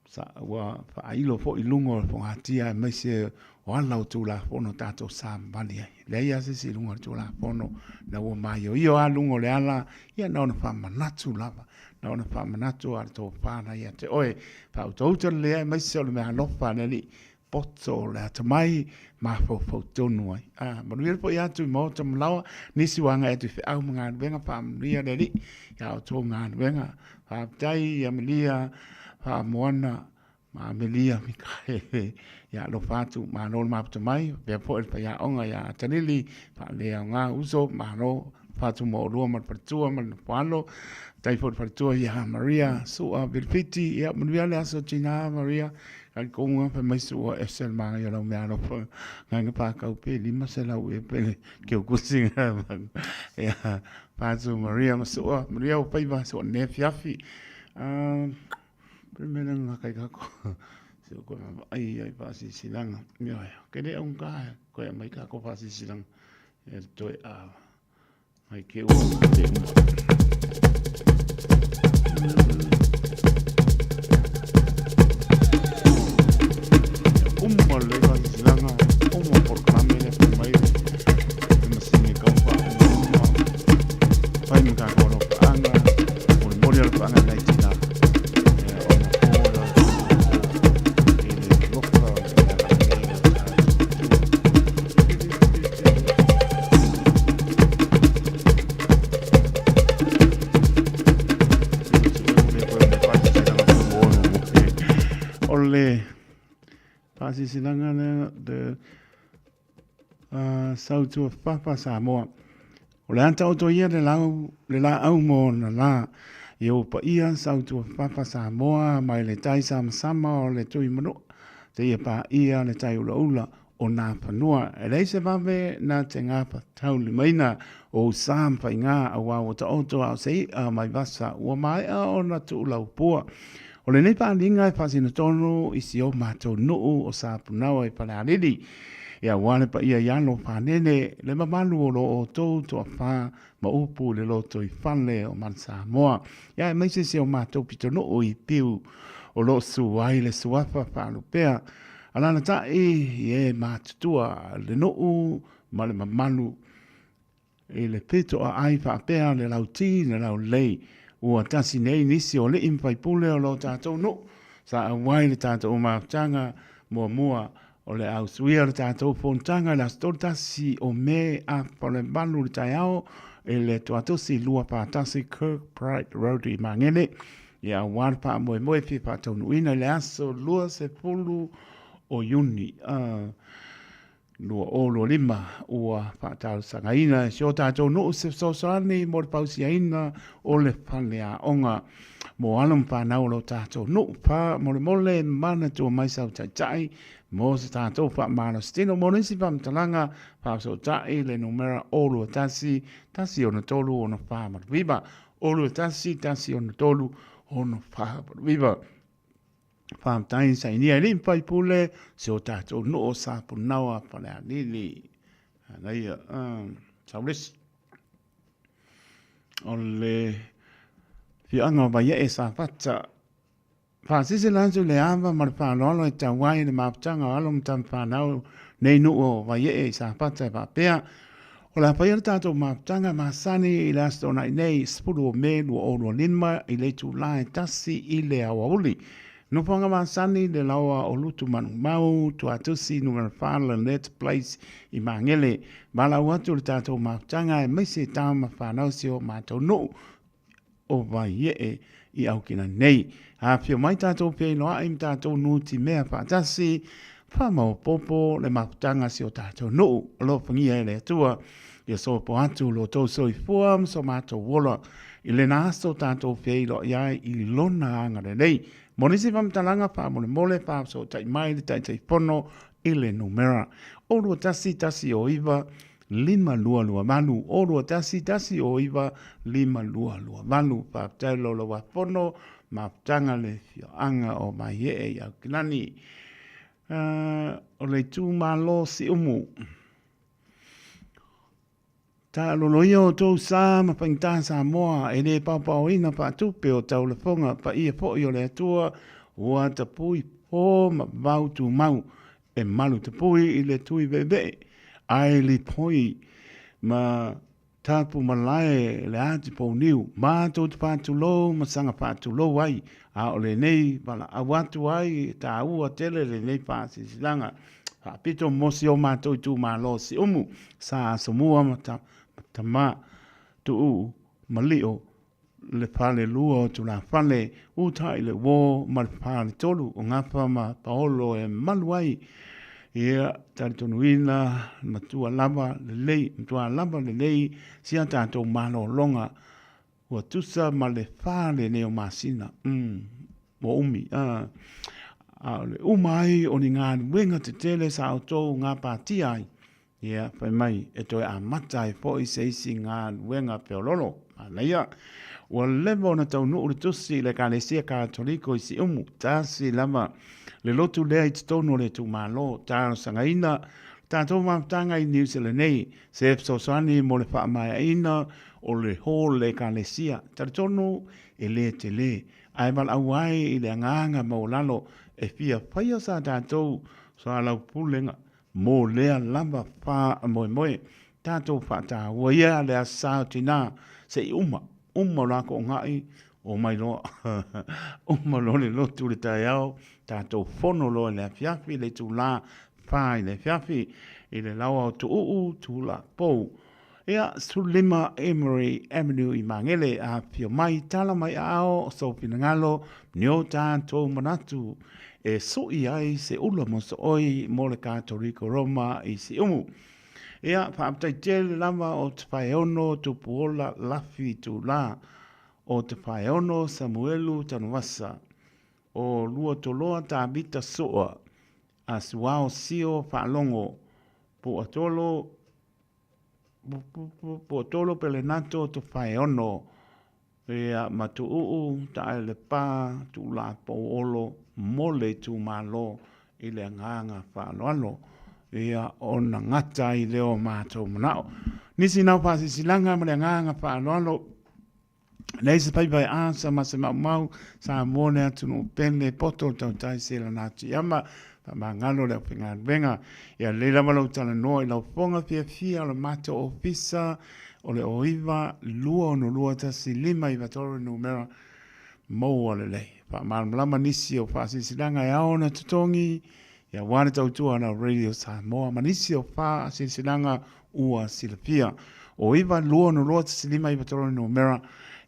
fa ilo fo ilungo fo hatia mai se wala tu la fono tato sam bali le ia se si lungo tu la fono na wo mai io alungo le ala ia no fa manatu lava na ona whamanatu ar tō whāna ia te oe, whau tauta lea mai se o le mea lofa neri, poto le ata mai, ma fau tonu ai. Manuia po i atu i mō tamalawa, nisi wanga etu whi au mga anuenga whaamanuia neri, ia o tō ngā anuenga, whaaptai, Amelia, whaamoana, ma Amelia, Mikaele, ia lo fatu, ma no mapta mai, bea po il pa ia onga ia atanili, pa lea ngā uso, ma no fatu mo rua man partua, man palo, tai po partua ia Maria, sua Vilpiti, ia manuia le aso tina Maria, kan konga pa mai sua esel ma ia lau mea no pa, nganga pa kau pe, lima se lau e pele, kio kusinga, ia fatu Maria, ma sua, Maria o paiva, sua nefiafi, primera ngakai kako, so ko ai pasi silanga mio ke le un ka ko mai ka ko pasi silanga e to ai ke o mo le pasi silanga mo por camine por mai me singe ka pa pai me ka ko no anga por morial pa anga lai tina pasi silanga de sautu papa Samoa. O le anta auto ia le la au mo na la i o pa ia sautu papa Samoa mai le tai sama o le tui mano te ia pa ia le tai ula o nā panua. E reise mawe nā te ngāpa tau li maina o sampa i ngā awa o ta auto au sei a mai vasa ua mai a o na tu ula upua. O le nei pālinga e whasina tonu i si o mātou nuu o sāpunawa i pale ariri. Ia wale pa ia iano whanene le mamalu o lo o tau toa whā ma upu le loto i whane o man Samoa. Ia e maise se o mātou pito nuu i piu o lo suwai le suwafa whanupea. Alana tae i e mātutua le nuu ma le mamalu e le pito a ai whapea le lauti le lau lei. Ua tasi nei nisi o le impai pule o lo tātou no. Sa awai le tātou o mautanga mua o le au suia le tātou fontanga la stor tasi o me a pole balu le tai ao e le tuatosi lua pātasi Kirkbride Road i Mangele. Ia awar pa moe fi pātou nuina le aso lua se pulu o Juni. Lua o lo lima ua whātau sangaina e sio tātou no se sosani mo le pausiaina o le whale a onga mo alum whanau lo tātou no pa mo le mole mana tua mai sau tai mo se tātou wha mana stino mo nisi whamtalanga wha sau tai le numera o lo tasi o na tolu o na whamar viva o lo tasi o na tolu o na whamar viva. Whamtai sa inia limpai pule se o tātou no o sāpu nawa pale a nili. Nei, sauris. O le whianga wa ie e sa whata. Whasisi lansu le awa mar whanolo e tawai le maptanga alum tam whanau nei no o wa ie e sa whata e whapea. O la whaia tātou maptanga masani i lasto nei spuru o melu o oro linma i le tu lae tasi i le awa uli. No panga masani le lawa o lutu manu mau tu atusi numero whala net place i Mangele. Mala watu le tātou mautanga e meise tāma whanau si o mātou no o vai ie i au kina nei. A pio mai tātou pia ino aim tātou nuti mea whaatasi whamau popo le mautanga si o tātou no lo pangia e le atua. Ia so po atu lo tau soi fuam so mātou wola i le nāsto tātou pia ilo iai i lona angare nei. Monisi whamtalanga pa mole pa so tai mai le tai pono i le numera. O lua tasi o iwa lima lua manu. O lua tasi o iwa lima lua manu. Pa tai lo wa pono ma tanga le anga o mai e ia kinani. O le tu malo si umu. Ta loloia o tau sā ma paingta Samoa e le papao ina pa tupe o tau le fonga pa ia po i o le atua ua ta pui po ma vau tu mau e malu ta pui i le tui bebe ai li poi ma tapu malae le ati po niu, mātou te pātulo, masanga pātulo ai, a o le nei, wala awatu ai, ta ua tele le nei pāsi silanga, pito mosi o mātou i tū mālo si umu, sa Samoa ta mā tu u, malio, le pale lua o tu la pale, utai le wō, ma le pale tolu, o ngapa ma paolo e maluai, ia tari tonuina, matua lava le lei, matua lava le lei, sia tātou malo longa, ua tusa ma le whāle neo masina, mo umi, le umai o ni ngā wenga te tele sa o tō ngā pāti ai, ia, whai mai, e toi a matai po i se isi ngā wenga peololo, leia, ua levo na tau nuu le tusi le ka le sia katoliko i si umu, tāsi lava, le lotu lea i titono le tu malo, tāno sangaina, tātou mamtanga i New Zealand nei, se epsosani mo le whaamaya ina, o le hō le ka le sia, taritono e le te le, ai mal awai i le anganga maulalo, e fia whaia sa tātou, sa lau pulenga, mo lea lava wha moe moe, tātou whata waia le asao tina, se i uma lako o ngai, o mai loa, lo le lotu le tai au, tātou whono loa le fiafi, le tu la whai le fiafi, i le laua o tu tu la pou. Ea, Sulima Emery Avenue i Mangele, a pio mai, tala mai ao, so pinangalo, nio tātou manatu, e so i ai se ula mo so oi, mo le Katoriko Roma i si umu. Ea, whaaptai tele lama o te whaeono tu puola lafi tu la, o te whaeono Samuelu Tanuasa, o lua toloa ta bita soa, a suao sio whaalongo, po atolo pele nato tu whaeono, ea matu ta ele pā tu la po olo, mole tu malo, i le nganga whaaloalo, ia o na ngata i leo mātou manao. Nisi nau pāsi silanga ma le nganga whaaloalo, nei se pai pai asa ma se mau sa mone atu no pene poto tau tai se la nati ama, ma ngalo le pinga venga, ia le la malau tala noa i lau ponga fia o le mata ofisa, o le oiva, lua no lua tasi lima i vatoro numera, moua le lei. Pa malama nisi o pāsi silanga e aona tutongi, ia wane tau tua na radio Samoa, manisi o pāsi silanga ua silapia. O iwa lua no lua tasi lima i vatoro numera,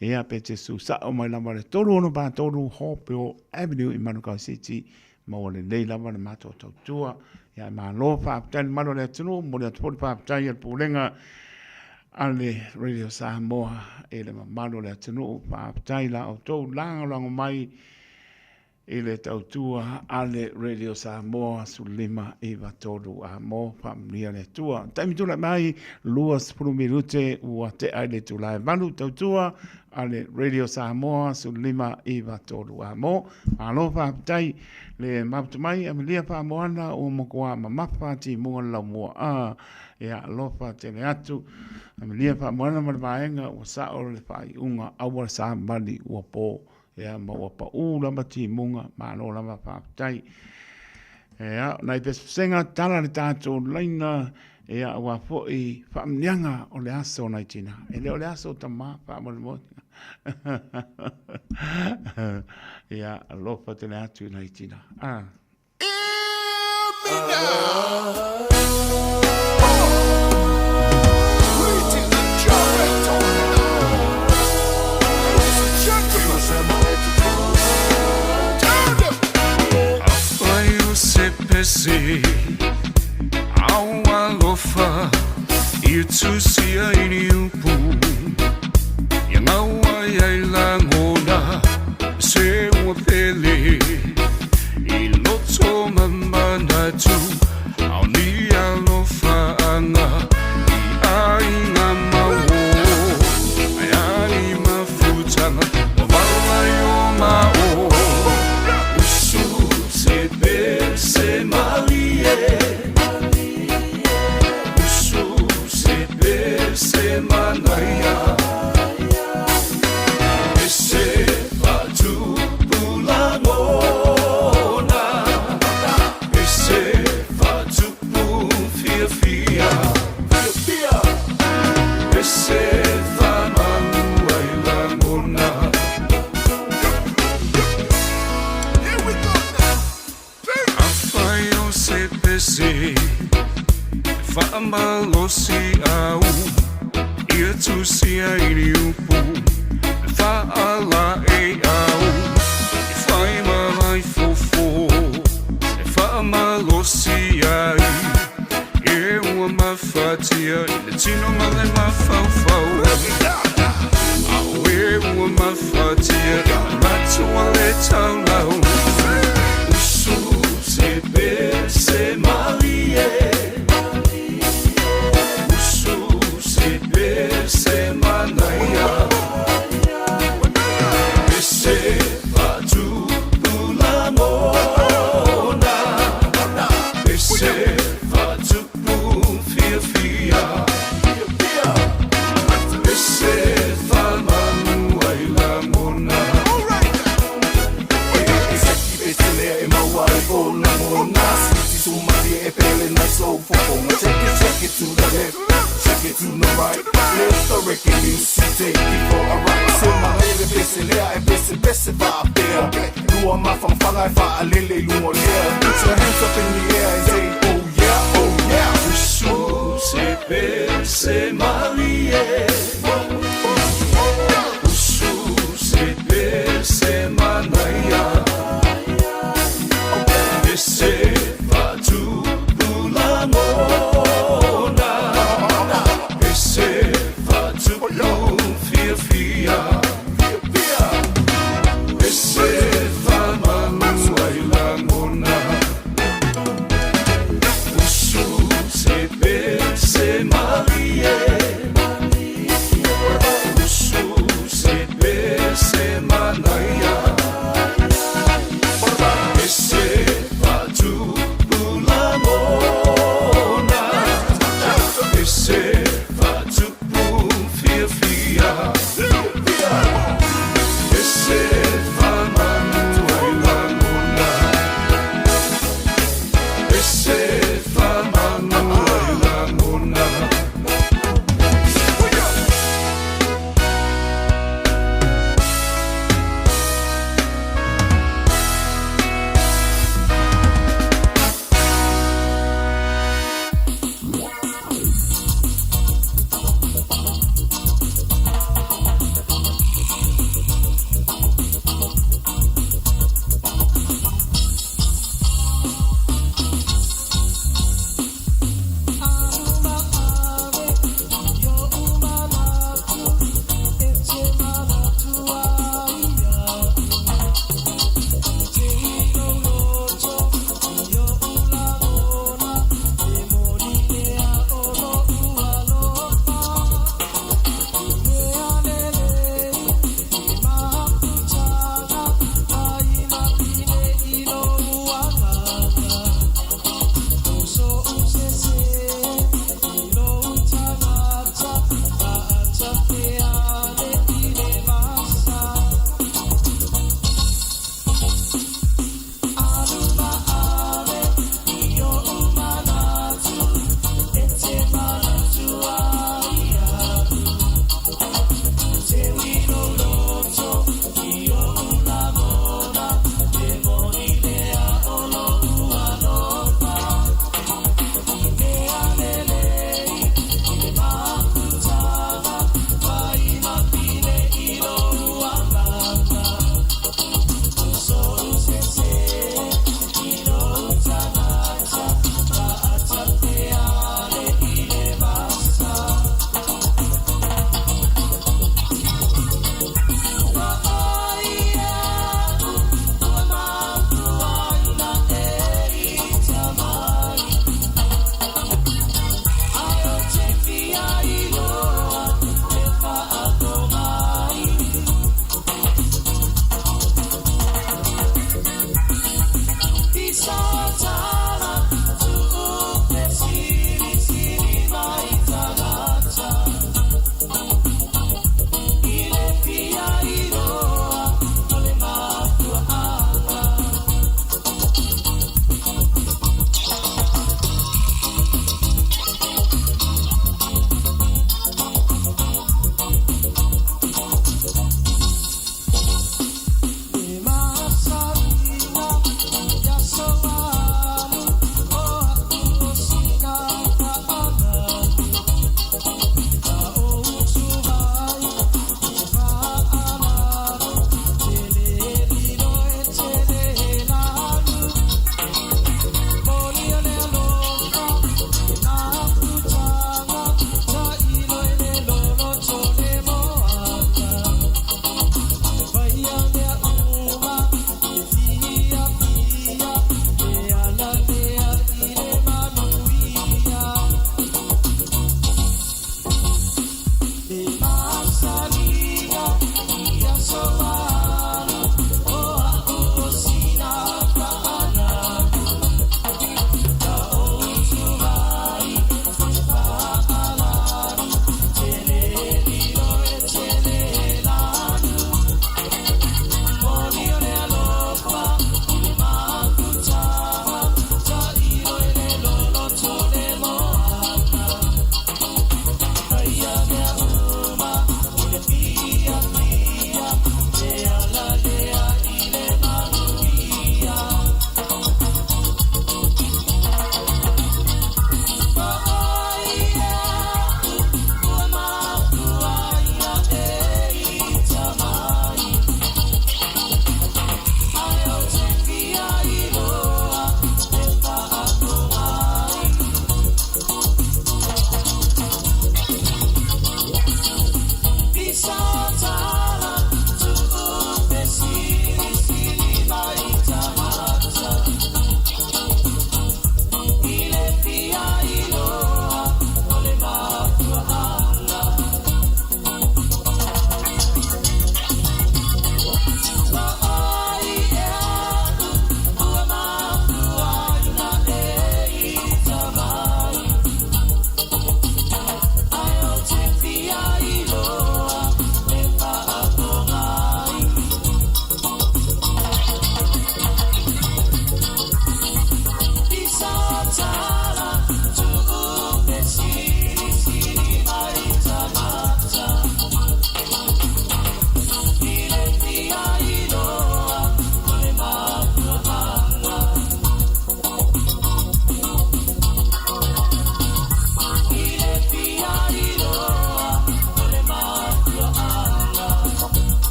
ea pe te su sa o mai lama le tolu ono pa tolu Hopeo Avenue i Manukau City, maua le lei lama le mato tau tua, ia ma lo pa aptani mano le atunu, mo le atupori pa aptani al pulenga, ale Radio Samoa, e le mamano le atunu, pa aptani la o tau lango mai, e le tau tua, ale Radio Samoa, sulima e vatolu a mo, pa mnia le tua. Taimi tula mai, lua sepulu minute, ua te aile tula e manu tau tua, ale Radio Samoa, sulima e vatolu a mo, alofa aptai, le maptu mai, amilia pa moana, o mokoa mamapa ti mua lau mua, e alofa tele atu, amilia pa moana marvaenga, o sa o le pai unga, awa sa mali ua po, ea maua pa lama ti munga, malo lama whaapitai. Ea, nai pesenga tala le tātou laina, ea awa fo i whaamnianga o le aso nai tina. E le o le aso ta maa whaamole mo. Ea, alofa te le atu nai tina. Se aua lofa I tusia ini upu yang aua yai langona se ua pele I loto mamana tu au ni alofa anga I ainga mawo ai mafutanga o vawa yo mao usu se se malie usu se manaya ese fatu pulangona ese fatu pu fia ese malosi au ia tusia ili upu Fa'ala e au Fai mai fofo Fa'amalosi ai E ua mafatia Ile tino male mafaufau Au e ua mafatia Matua le taulau Usu se pe se malie Usu se pe se manaya Ese fatu pulamona Ese fatu fia fia Ese falmanu ai la mona Ese lea e maua e o la mona Sweetie sumari e pele na so fofoma Check it to the left Check it to the right Lift the record music take it for a ride Sema hele bese lea e bese va a pea Lua mafamfanga e fa a lele lumo lea Put your hands up in the air and say oh yeah, oh yeah Usu se bese marie Usu se bese manaya Ese fatu pulamona Ese fatu fia fia Ese famanu ai la mona Usu se bese marie Usu se bese manaya Ese fatu pulamona Ese fatu fia fia Ese famanu ai la mona Ese famanu ai la mona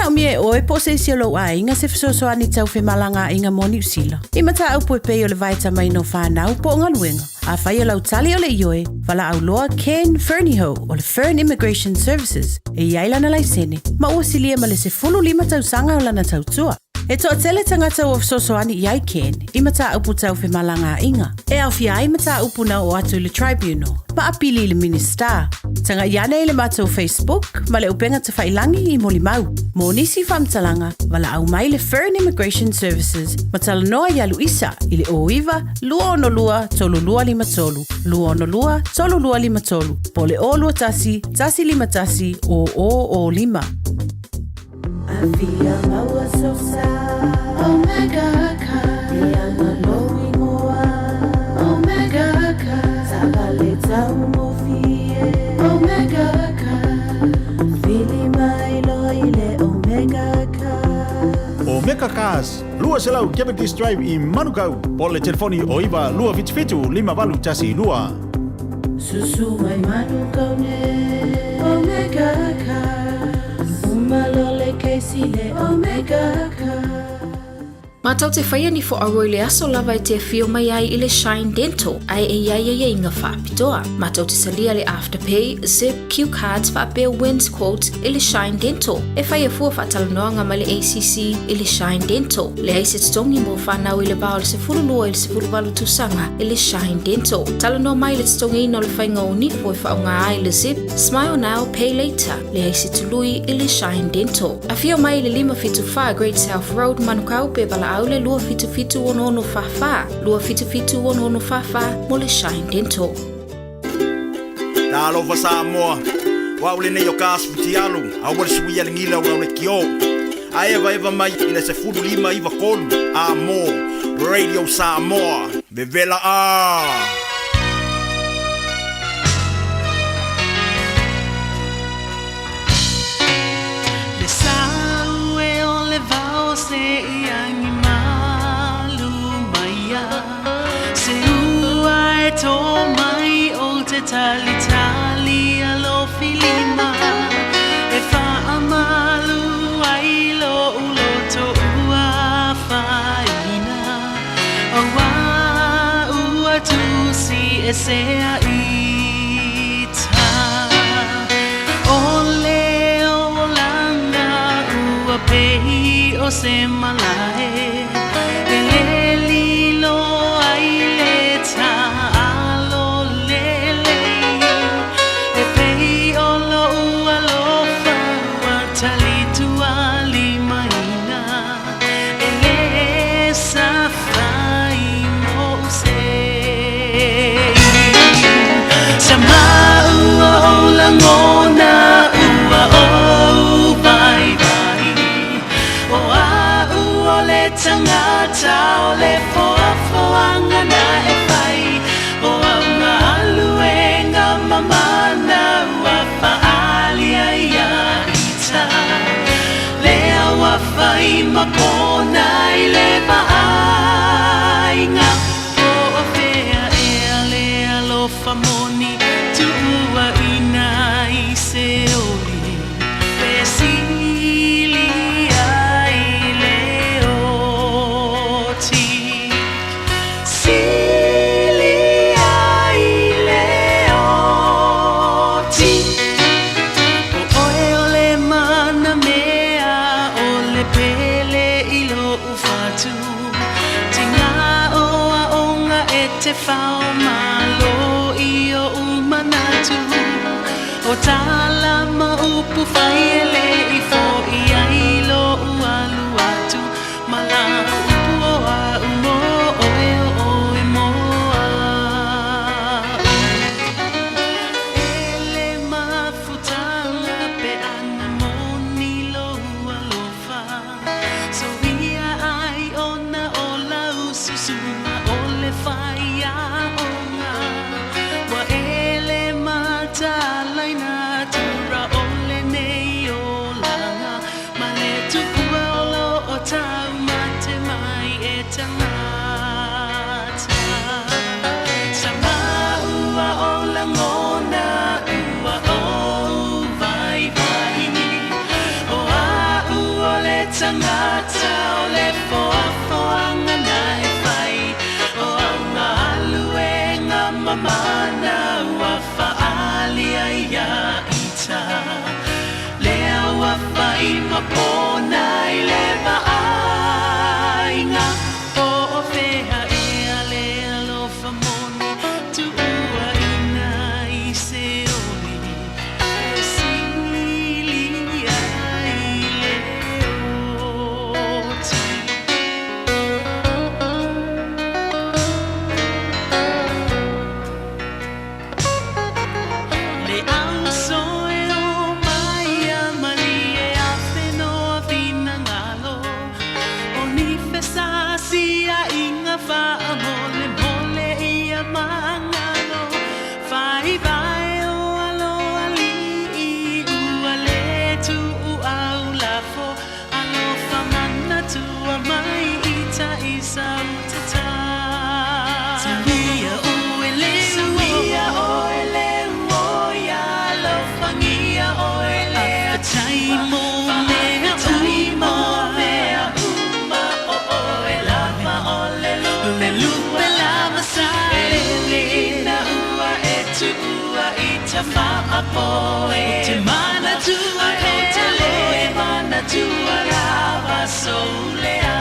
Mana umie oe po se siolo a inga se fesoasoani tau whemalanga inga mo New Zealand. I mata au poe pei o le vaita mai no whanau po ngaluenga. A whai o lau tali o le ioe, wala au loa Ken Fernieho o le Fern Immigration Services. E iailana lai sene, ma ua silia ma le se 15 tau sanga o lana tau tua. E toa tele tangata o fesoasoani iai Ken, I mata upu tau whemalanga inga. E au fiai mata upu na o atu le tribunal, ma apili le minister. Tanga iane le mata o Facebook, ma le upenga te whailangi I moli mau. Mo nisi whamtalanga, wala au mai le Fern Immigration Services, ma tala noa ia Luisa, I le oiva, lua ono lua, tolu lua lima tolu. Lua ono lua, tolu lua lima tolu. Po le o lua tasi, tasi lima tasi, o lima. Avia maua so sad, Omega ka, Iana lowi moa, Omega ka, Sabale tau mo fie, Omega ka, Fili mai loile Omega ka. O Meka Cars, lua selau Kepetis Drive I Manukau, po le telefoni o iwa lua fitu lima walu tasi lua. Susu mai Manukau ne, Omega ka, Umalole keisile Omega ka. Matau te whaia ni fo aroi le aso lava te fio mai ai I le Shine Dental, ai e ia inga whaapitoa. Matau te salia le Afterpay, Zip, Q Cards, whaapea Wins Quotes I le Shine Dental. E whaia fua whaatalanoanga ma le ACC I le Shine Dental. Le aise tongi mo whanau I le bao le se furulua I le se furuwalu tusanga I le Shine Dental. Talanoa mai le tongi no le whainga o nifo I whaunga ai le Zip, Smile Now, Pay Later. Le aise tului I le Shine Dental. A fio mai le 555 Great South Road, Manukau pe bala au le lua fitu ono fafa. Lua fitu ono fafa mo le Shine Dental. Talo fa Samoa. Wa ule ne yo kas futialu. A wale suia le ngila wa le kio. A eva mai I le se fudu lima iwa kolu. Amo. Radio Samoa. Bevela a. Le saue o le vao se iangi malu maya. Se ua e tō mai o te tali alo filima. E wha amalu ai lo ulo to ua whaina. O wa ua tusi e sea ita. O leo langa ua pehi o se malae. E le lilo ai le ta alo lele. E pehi o lo ua lofa ua talitu ali maina. E le safai mo se. Sama ua o langona ua o bye bye. O a ua le tangata o le foafoanga na e whai. O a unga aluenga mamana ua whaalia ia ita. Lea ua whai makona I le vaainga. O a whea ea lea lo whamoni tuua ina I se oli. Pesili ai le oti. Sili ai le oti. O oe o le mana mea o le pele I lo ufatu. Tinga o a onga e te whao malo I o umanatu. O tala ma upu whai e le I fo I ai lo ualu atu. Mala upu o a umo o e moa. Ele mafutanga pe ana moni lo ualofa. So ia ai ona o la ususuma o le whai a onga. Wa ele mata laina tura o le nei o ka whaapoe te mana tua hele mana tua rawa soulea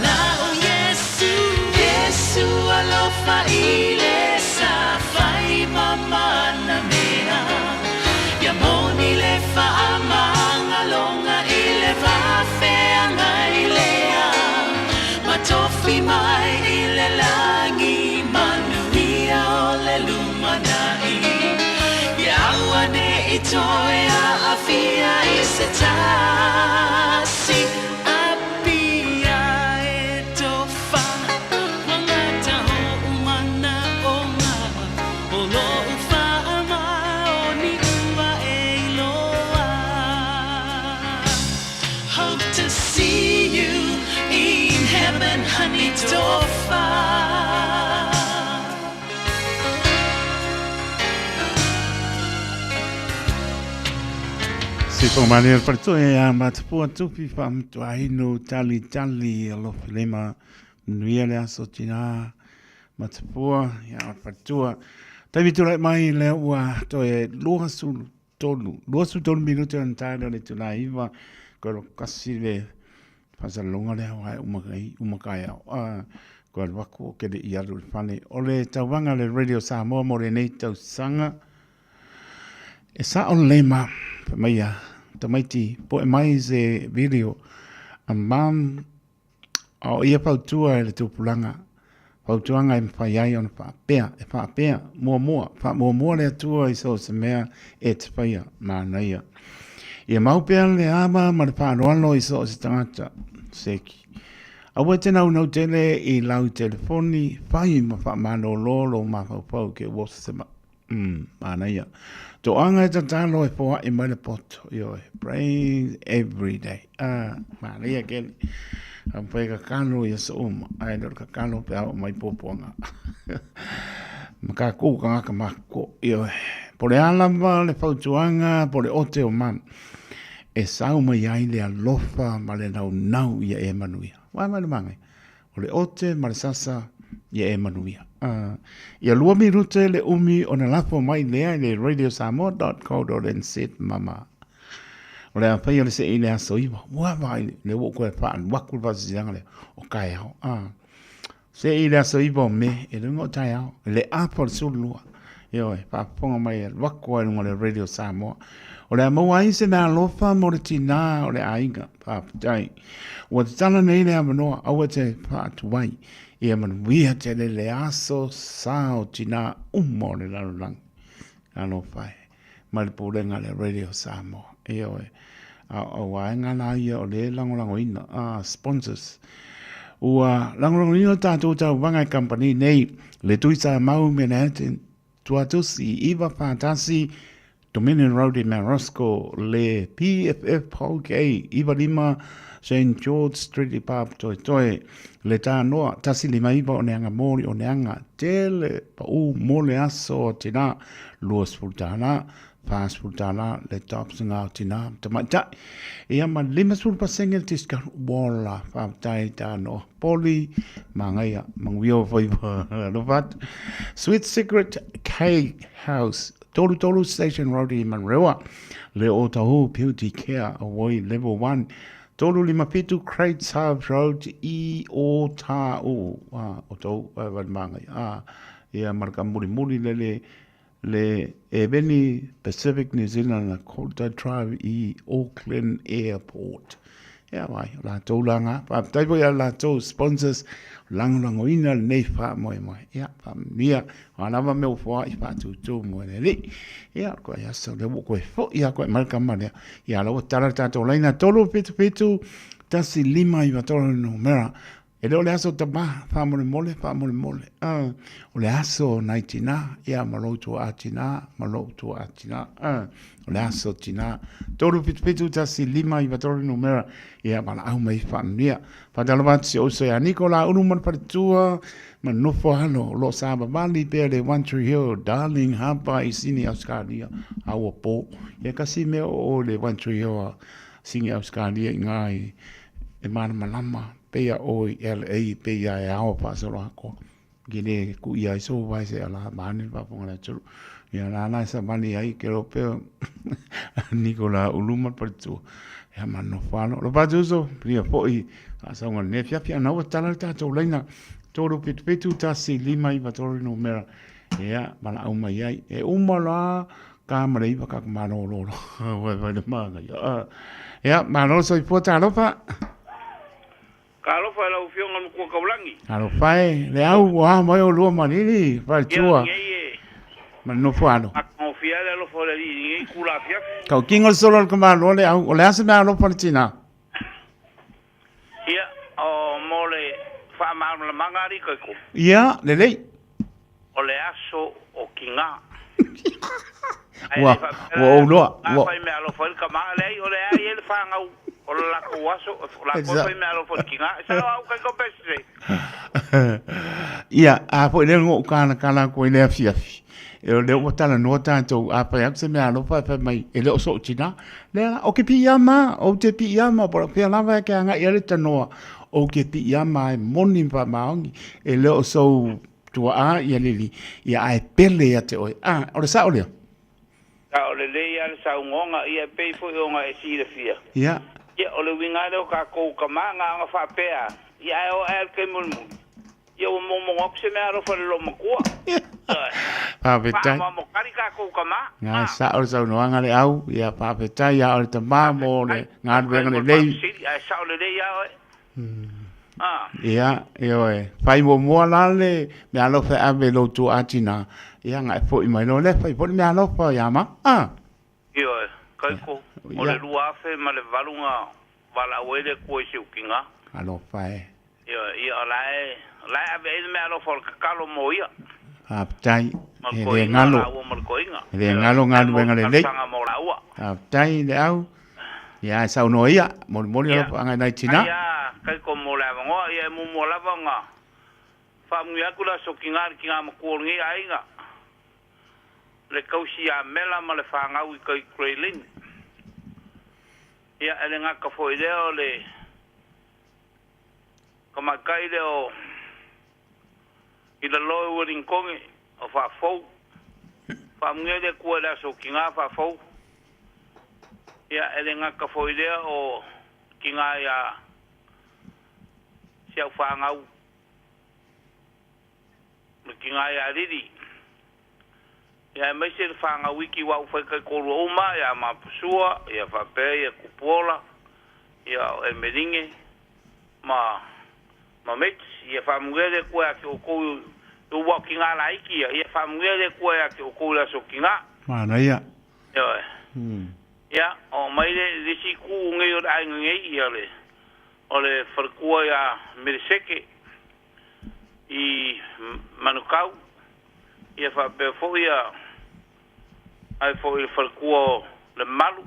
la o Yesu Yesu alofa ile sa fai mama na mea ya moni le whaamanga longa ile whawhea ngai lea matofi mai ile langi manuia o le lumanai ia awane i toea a fia i se tasi apia e tofa wangata ho umana o ngā o lo ufa ama o ni ua e iloa hope to see you in heaven honey tofa Se po mane al parto e a matapua tupi fam tu ahino tali alo filema nuia le aso tina matapua ya al partua tavi tu mai le ua to e lua su tolu minuto antara le tu laiva ko kasi le fasa longa le wa umakai ko al wako ke de ialu fane ole tawanga le radio Samoa mo le nei tau sanga e sa on lema maia tamaiti po e mai se video a mam o ia pautua le tupulanga pautuanga e mwhaiai on whapea e whapea mua le atua i so se mea e te whaia mānaia ia maupea le ama ma le whaanoano i so se tangata seki aua tena unau tele i lau telefoni whai ma whamano lolo ma whaupau ke wasa se mānaia to anga ta talo e po e mai le poto yo praying every day Maria ke am pe ka kano ya so ai do ka kano pe au mai poponga maka ku ka mako yo por ala le fautuanga por ote o man e sau mai ai le alofa ma le nau ya e manuia wa mai mangai o le ote ma le sasa ya e manuia ia lua minute le umi o na lafo mai lea le radiosamoa.co.nz mama. O le awhai o le se i le aso iwa. Mua vai le woko e whaan waku vasi zanga le o kai au. Se i le aso iwa o me e lungo tai au. Le apo le sulua. Io e whaponga mai e waku e lungo le Radio Samoa. O le amau ai se mea lofa mo le tina o le ainga. Whaputai. O te tana nei le amanoa au e te whaatuwai. Ia manuia te le aso sao tina umo le lalulang. Ano fai. Ma le pulenga le Radio Samoa. Io e. A waenga na ia o le langolango ina. Sponsors. Ua langolango ina tātou tau wangai company nei. Le tuisa mau Manhattan. Tuatusi Iva Fantasi. Dominion Road in Marosco. Le PFF Polkei. Iva Lima. St. George Street i Pap Toi le tā noa tasi lima iwa o neanga mori o neanga tele pa u mole aso o tina luas fultana fast fultana le tops ngā o tina tamata e ama 5% discount wala whaptai tā noa poli mangaia mangwio whaiwa rovat Sweet Secret Cake House Tolu Station Road i Manrewa le o tahu Beauty Care Away Level 1 Tolu lima pitu Crates Harvest Road i o tā o tau mangai ia maraka muri le e veni Pacific New Zealand na Coulter Drive i Auckland Airport ia mai la tau langa pa tai voi la tau sponsors lango ina nei fa moi ia pa mia ana va meu fo i pa tu mo le ia ko ia so le ko fo ia ko marka mane ia lo tara tato laina tolo pitu tasi lima i va tolo no mera e le aso taba fa mole o le aso naitina ia malotu atina o le aso tina tolo pitu tasi lima i va tolo no mera ia bala au mai fa mia fa dalo va si o so ya Nicola unu man partua man no fo hano lo saba bali pe le One Tree Hill darling hapa isini Australia au po ia kasi me o le One Tree Hill sini Australia ngai e mana malama pe o LA pe ia e ao pa so ko gile ku ia so vai se ala mani pa ponga la tulu ia la sa mani ai ke ro pe Nicola uluma per tu ya mano falo lo pa juso pria foi asa nga ne fia na wa tala ta to leina toro pitu ta si lima i va toro no mera ia mala au mai ai e umala kamera i va ka mano lo wa de manga ya mano so i pota lo pa Kalo fa la ufio ngam ko kaulangi. alo fai le au wa mai o lo manini fa tua mano falo A confia le lo fo le ni kula fia. kau kingo solo ko mano le au o le asa mano palestina Ia o mole fa ma la mangari ko. ia le le O le aso o kinga. wa o lo wa fa me alo fo ka ma le o le ai ele fa ngau o la ko waso la ko fa me alo fo kinga sa au ko pese. ia a po le ngo kana ko le afia e le o tala no tanto a pa yak se me alo fa mai e le o so china le o ke piyama o te piyama por pe lava ke anga ele tanoa o ke piyama moni pa maongi e le o so tua a ia lili ia ai pele ate oi o le sa o le Ka o le ia le sa ngonga ia pe fo nga e si le fia. ia Ia o le winga le ka ko ka manga nga fa pea. Ia o el ke mulmu. Ia o mo opse me aro fa lo makua. pa betai Ma mo kari ka ko ka ma. nga sa o sa no anga le au ia pa betai ia o le tama mo le nga venga le lei Ai sa o le ia o. ia e fai mo la le me alo fa ave lo tu atina ia nga fo i mai no le fai fo me alo fa ia ma Io kai ko o le lua fe ma le valunga vala wele ko se ukinga. alo fai Ia lai ave me alo fo ka kalo mo ia. tai e ngalo e ngalo venga le lei tai le au ia sa no ia mo le anga nai tina kai ko mo la ngo ia mo la nga fa mu ya kula so kinga mo ko ngi ai nga le kausi a mela ma le fa nga wi kai krelin ia ele nga ka fo ideo le kama kai leo ila lo worin kongi o fa fo fa mu le ko la so kinga fa fo ia ele nga ka fo ideo o kinga ya sia fa nga u kinga ya riri ya mai se fa nga wiki wa fa ka ko ro ma ya ma pusua ya fa pe ya kupola ya e medinge ma met ya fa mugere ko ya ko o walking ala iki ya fa mugere ko ya ko la so kinga mana ia ya o mai le si ku ngai o ai ngai ya le ole farkua ya mirseke i manukau ia fa pe fo ia ai fo il farkua le malu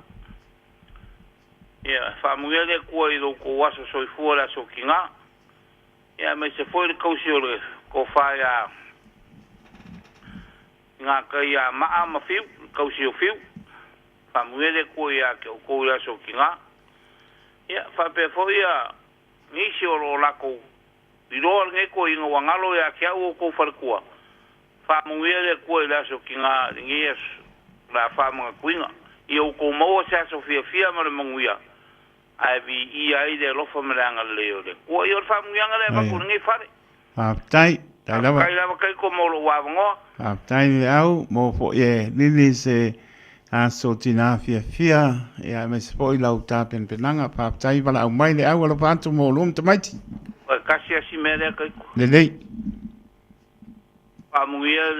ia fa muele ko i do ko waso so fu la so kinga ia me se fo il kausiole ko fa ya nga ka ya ma fiu kausio fiu fa muele ko ya ko la so kinga ia fa pe fo ia ni si o la ko i ro nge ko i ngo ngalo ya kia o ko farkua fa muele ko la so kinga ngi la fa mo kuinga i o ko mo sa so fia ma le monguia ai vi i ai de lo fa manga le o de ko i o fa muanga le ba ko ngi fare tai lava kai ko mo lo wa ngo tai le au mo fo ye lili se a so tina fia e me se foi lau ta penanga pa tai bala au mai le au lo panto mo lum tamaiti o kasi asi mere kai le lei pa muia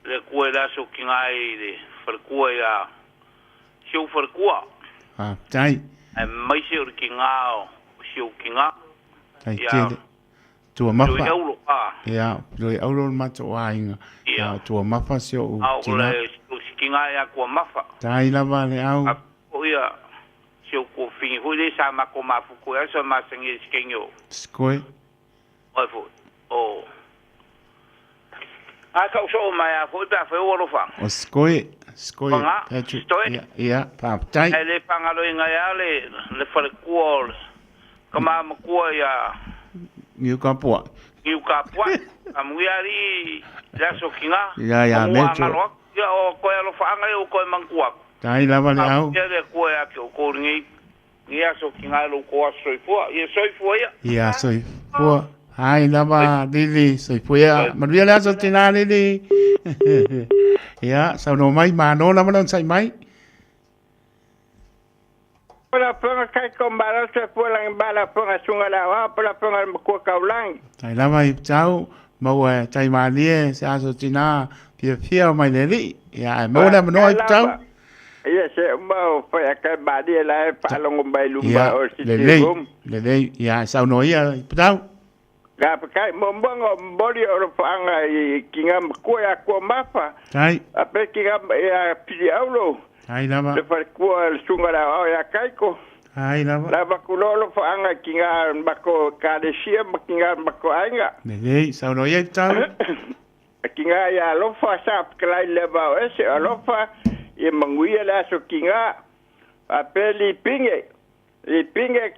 le ko la so kingai de farkua ya siu farkua tai mai siu kingao siu kinga tai tele tua mafa ya lo aulo mato ainga tua mafa sio u kinga kinga ya ko mafa tai la vale au o ya siu ko fin hu le sa ma ko mafu ko ya so ma sengi skenyo skoi o a ka so ma ya fo ta fo wo fa o skoi ia pa tai ele pangalo inga ya le farkua kama mo ko ya Niu ka po. Iu ka pua. Amuiari la sokinga. Ya, meto. Ya o koe alo whaanga o koe mangkuak. Tai lava le au. Ia le koe a ki o kōringi. Ia sokinga lo koa soifua. Ia soifua ia. Ia soifua. Hai lava lili soifua. Maria le aso tina lili. Ia, sau no mai mano lava non sai mai. Pala ponga kai ko mbara se pulang bala ponga sunga la wa pala ponga ko kaulang. Tai lava i tau mau tai malie se aso tina pia mai lili. Ia, mau na mano i tau. Ia se mau fa kai badi la pa long bai lumba Ia, o si lele, ia sau no ia i tau. Ga pa kai mombongo mbori o fanga i kinga ko ya ko mafa. Tai. Ape kinga ya pili aulo. Hai lava. Le far ko sunga la o ya kai ko. Hai lava. Lava kulolo fanga kinga bako kadesia kinga bako ainga. Lele, sau no ia i tau. Kinga ya lofa sap klai leva o ese alofa i manguia la so kinga ape li pinge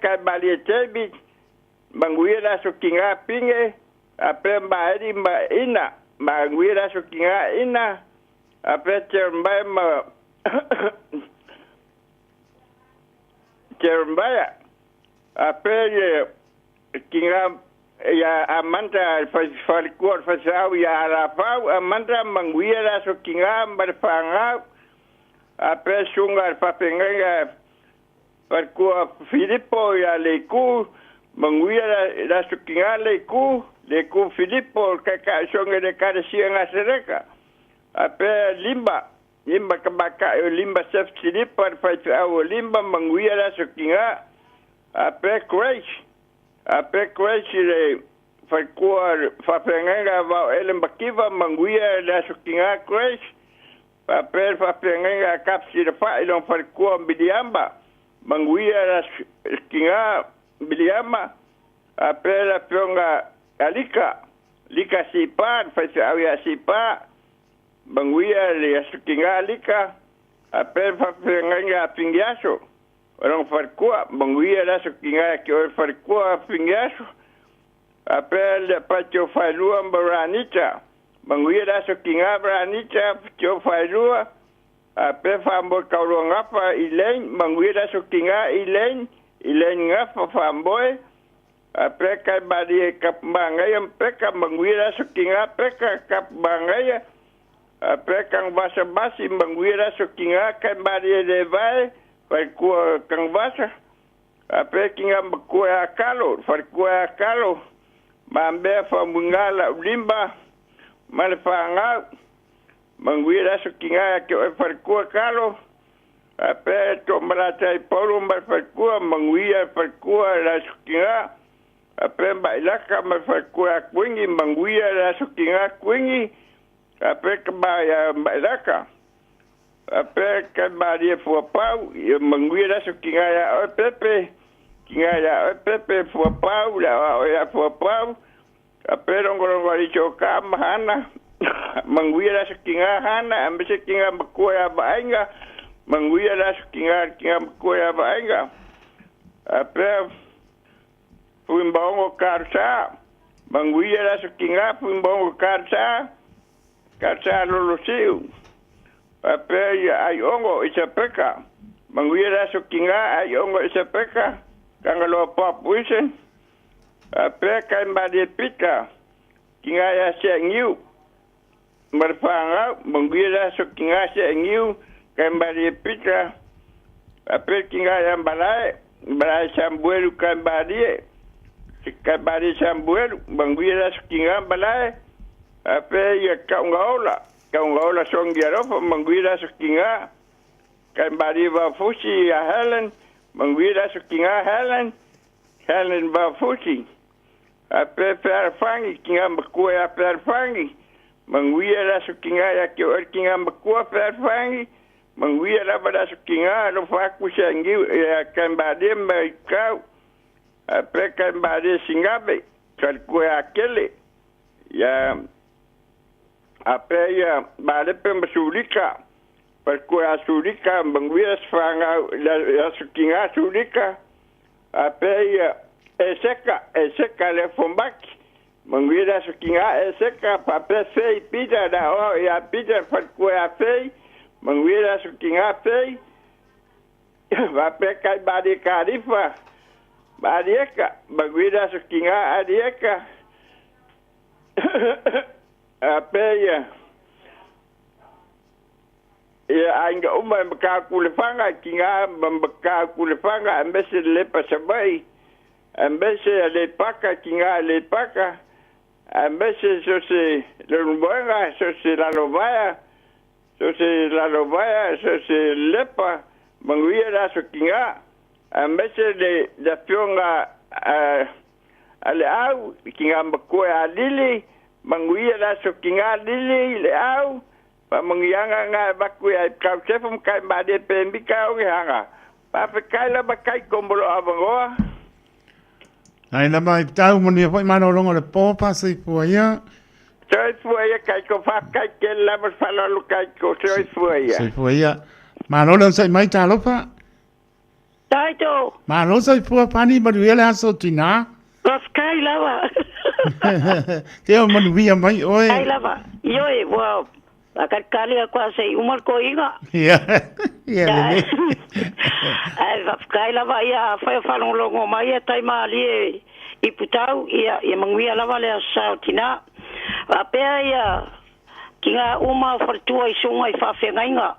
kai bali tebi manguia la so kinga pinge ape maeri ma ina manguia la so kinga ina ape termbai ma termbaya ape kinga ya amanta falikuar fasau ya arafau amanta manguia la so kinga barfanga ape sungar papenga parkua Filippo ya leku manguia la so kinga leku Filippo kaka songa de kada sianga sereka ape limba kabaka limba sef Filippo fasau limba manguia la so kinga ape crash le falkuar fapenga va elembakiva manguia la sokinga crash fapenga kapsi de fa ilon falkuar biliamba manguia la sokinga biliamba apela ponga lika sipan fasawia sipa manguia le sokinga lika apel fapenga pingiaso orang farkua manguia la sokinga ke or farkua pingaso apel pacho failua baranita manguia la sokinga baranita cho failua apel fambo kaulonga pa ilen manguia la sokinga ilen ngapa famboy apel kai badi kap mangaya peka manguia la sokinga peka kap mangaya apel kang basa-basi manguia la sokinga kai badi levai farkua kang vasa ape kinga makua akalo farkua akalo mambe fa mungala limba malfanga manguira so kinga ke farkua akalo ape to marata polo farkua manguia farkua la so kinga ape bailaka farkua kwingi manguia la so kinga kwingi ape kabaya bailaka ape kabari fo pau manguira so kinga ya pepe fo pau la ya fo pau ape rongo richo kam hana manguira so kinga hana ambe kinga makoya bainga manguira so kinga makoya bainga ape fuimbongo karsa manguira so kinga fuimbongo karsa lolo siu ape ai ongo isapeka manguira so kinga ai ongo isapeka kangalo papuisen ape kai mbadi pika kinga ya sengiu marfanga manguira so kinga sengiu kai mbadi pika ape kinga ya balai sambuelu kai mbadi sambuelu manguira so kinga balai ape ya kaungaola songiarofa manguira so kinga kai mbadi va fusi ya Helen manguira so kinga Helen va fusi ape perfangi kinga makua perfangi manguira so kinga ya ke kinga makua perfangi manguira bada so kinga lo faku sengi ya kai mbadi mai ape kai mbadi singabe kalkua akele ya ape ya bade pembasulika perkua sulika manguira sfanga la sukinga sulika ape ya eseka le fombaki Manguira so kinga e seka pa pese pita da o ya pita fat ko ya fei. Manguira so kinga fei. Va pe kai badi karifa. Badieka, manguira so kinga adieka. Apeya. Ya ainga uma mbaka kulefanga kinga mbaka kulefanga ambese lepa sabai. Ambese le paka kinga le paka. Ambese so se lumboanga so se la lovaya. So se la lovaya so se lepa manguira so kinga. Ambese de da pionga ale au kinga mbakoa lili manguira so kinga lili le au. Pa mangianga nga baku ya kau sefum kai made pembi kau hanga. Pa kai la bakai kombolo abangoa. Ai la mai tau moni foi mano longo le po pa sei fuia. Sei fuia kai ko fa kai ke la mas fala lu kai ko sei fuia. Sei fuia. Mano non sei mai talo pa. Taito. Mano sei fuia pani ma duele aso tina. Pas kai lava. Te o manu via mai oi. Kai lava. Yoi wow. Akat kali aku asai umur ko inga. Ya. Ya. Ai va kai lava ia fa fa longo mai tai mali iputau ia mangwia lava le sautina. Ape ia kinga uma fortua isunga fa fengainga.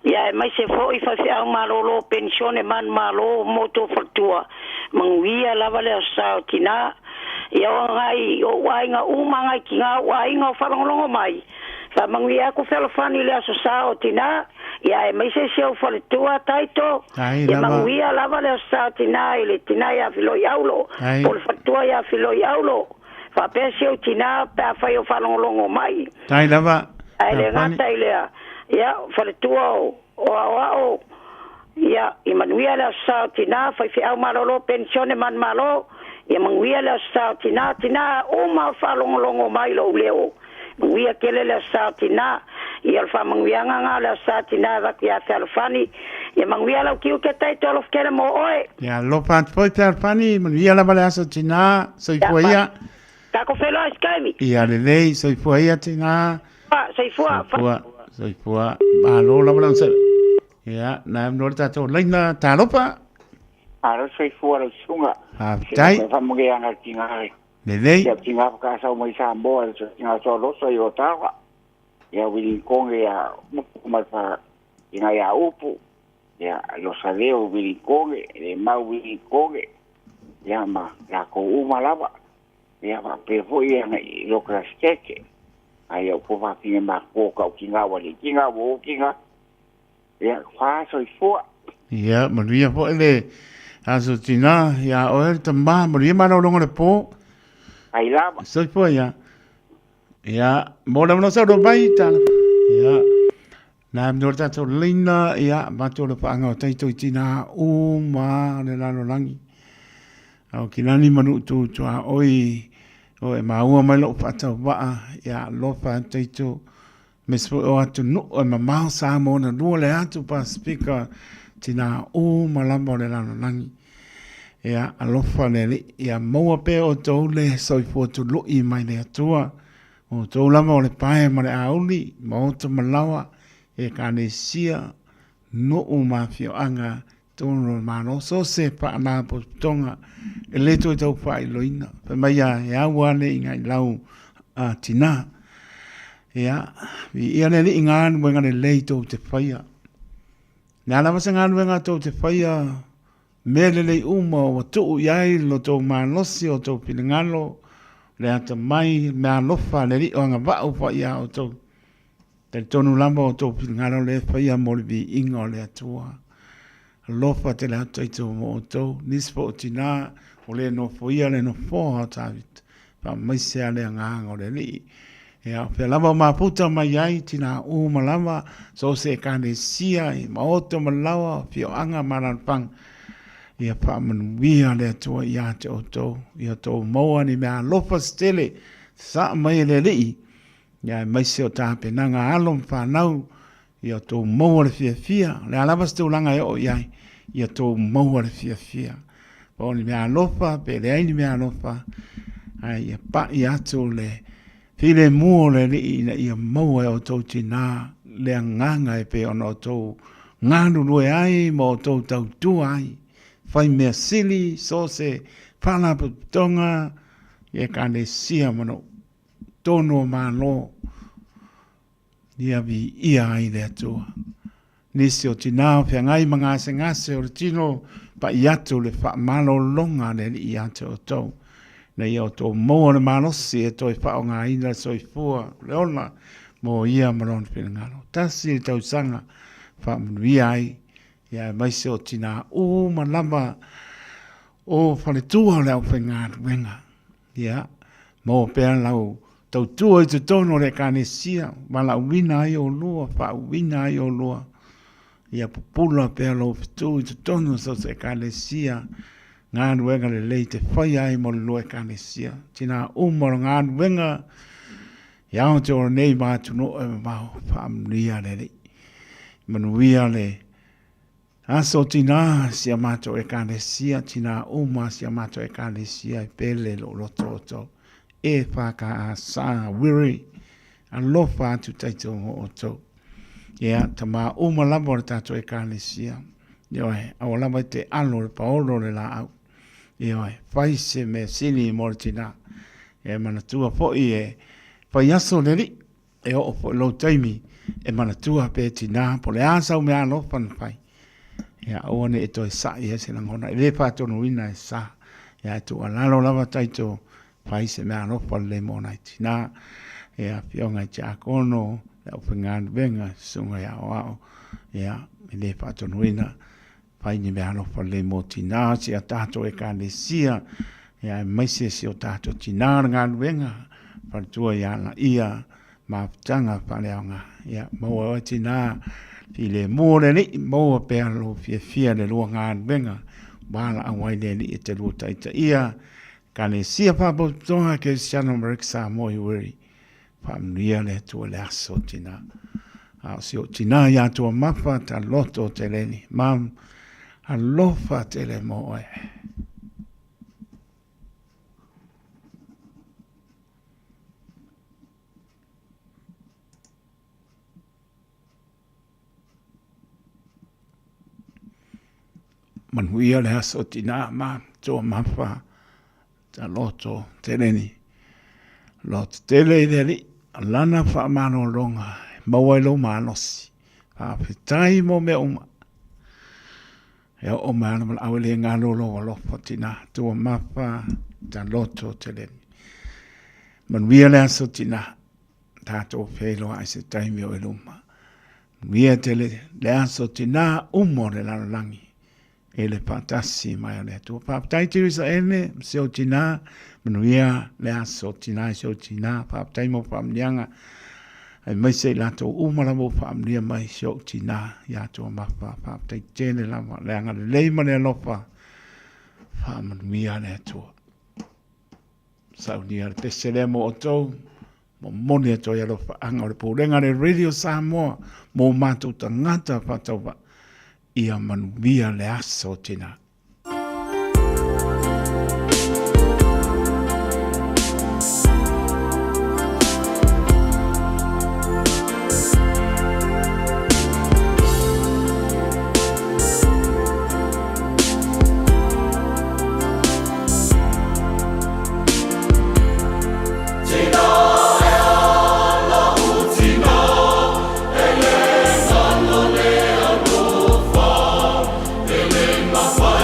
Ya mai se fo fa fa malolo pensione man malo moto fortua. Mangwia lava le sautina. Ia ngai o wainga uma ngai kinga wainga fa longo mai. Fa mangia ku telefoni le aso sao tina ya mai se fo tua taito ya mangia lava le sao tina ile tina ya filo yaulo por fatua ya filo yaulo fa pesio tina pa fa yo fa longo mai tai lava ile ngata ile ya fo tua o ya Emmanuel le sao tina fa fi au malolo pensione man malo ya mangia le sao tina o ma fa longo mai lo leo Wia kele le satina ia fa mangianga nga le satina va kia telefoni ia mangia la kiu ke tai tolo kele mo oe ya lo pat foi telefoni mangia la bala satina soi foia ta ko felo skami ia le lei soi foia tina soi foa ma lo la bala se ya na no ta to leina ta lo pa ara soi foa lo sunga tai fa mangianga tinga Lelei. Ya tinga ka sa mo isa mo so tinga so lo so yo tawa. Ya wili konge ya ma fa ina ya upu. Ya lo saleo wili konge le ma wili konge. Ya ma la ko uma lava. Ya va pe fo ya lo ka steke. Ai o po va pinga ma ko ka kinga wali kinga wo kinga. Ya fa so fo. Ya maria fo le aso tina ya o tamba maria ma no longo le po. Ai lava. Soi foia. Ya, mola no sa do bai tal. Ya. Na mnor ta to lina ya ma to le panga tai to tina o ma le la no langi. Au kinani manu tu a oi o e ma ua mai lo fa ta wa ya lo fa tai to mesfo o atu no o ma ma sa mo na no le atu pa speaker tina o ma la mo le la no langi. Ya alofa nele ya moa pe o tau le soi fo tu lo I mai le atua o tau lama o le pae ma le auli ma o ta malawa e kane sia no o mafio anga tono ma no so se pa na po tonga e le to tau fa I loina pe mai ya wane inga lau a tina ya vi ia nele ingan wenga le leito te faia na lama se ngan wenga to te faia Melele uma o tu yai lo to manosi o to pilingalo le ata mai me alofa le ri o nga va o fa ya o to te tonu lamba o to pilingalo le fa ya molbi ingo le atua alofa te le ata to mo to nispo tina o le no fo ya le no fo ta vit pa mai se ale nga ngo le li ya pe lava ma puta mai ai tina o malava so se kane sia I ma o to malawa pio anga maran pang ia pa manuia le atua ia te oto, ia tō maua ni mea lofa stele, sa mai le lii, ia mai se o tāpe nanga alom whanau, ia tō maua le fia fia, le alaba stu langa e o iai, ia tō maua le fia fia. Pa ni mea lofa, pe le aini mea lofa, ai pa ia to le file mo le li na ia mo e o to tina le nganga e pe ono to nganu lo ai mo to tau tu ai fai me sili so se pana tonga e kane sia mano tono malo ia vi ia ai le to nisi o tina fe ngai manga se ngase o tino pa ia to le fa malo longa le ia to na ia to mo le malo si e to fa nga ina so fua le ona mo ia malon pe ngalo tasi tau sanga fa mwiai ia mai se o tina o malama o fa le tua le o fenga wenga ia mo pe lau tau tua i te tono le kanesia mala wina ai o lua fa wina ai o lua ia pupula pe lau fitu i te tono so se kanesia ngā nuenga le lei te whai ai mo le loe kanesia. Tina umaro ngā nuenga iao te ora nei mātu no e mau whaamnia le lei. Manuia le aso tina sia mātu e kanesia, tina uma sia mātu e kanesia e pele lo loto e whaka a saa wiri a lofa atu taito o to. Ia, ta mā uma labo le tato e kanesia. Ioe, au lama te alo le paolo le la au. Ioe, faise me sili mortina. E manatua po i e fai aso le li. E o po lo taimi e manatua pe tina. Po le asa u me alo fan fai. Ia, oane e toi sa i e se langona. E le patono ina e sa. Ia, e tu alalo lava taito faise me alo fan le mona i tina. Ia, pionga i tia kono. Le o pengan venga sunga ia o ao. Ia, e le patono ina. Pai ni me alo fa le mo tina si a tato e kanesia ia e maise si o tato tina ngā nuenga pa tua ia la ia ma tanga pa leonga ia mo o tina fi le mo le ni mo pe alo fia le lua ngā nuenga wala awai le ni e te lua taita ia kanesia pa po tonga ke siano Marek Samoa i wiri pa mnia le tua le aso tina si o tina ia tua mapa ta loto te leni mam alofa tele moe. Manuia le aso tina ma toa mafa ta loto teleni. Loto tele ideli alana fa mano longa mawelo manosi. Pa fitai mo me uma. E o mana mal awele ngalo lo patina to mapa ta loto teleni. Man wiele aso tina tato felo ai se taimi o eluma. Wia tele le aso tina umore la langi. Ele patasi mai le to pa taiti sa ene se o tina man wia le aso tina se o tina pa taimo pa mnyanga. Ai mai se lato umara mo famlia mai sio tina ya to mapa pa te tene la le anga le mane lofa fa man mia le to saudia te selemo o to mo moni to ya lofa anga le purenga le radio Samoa mo matu tangata fa to ia man mia le aso tina. Ele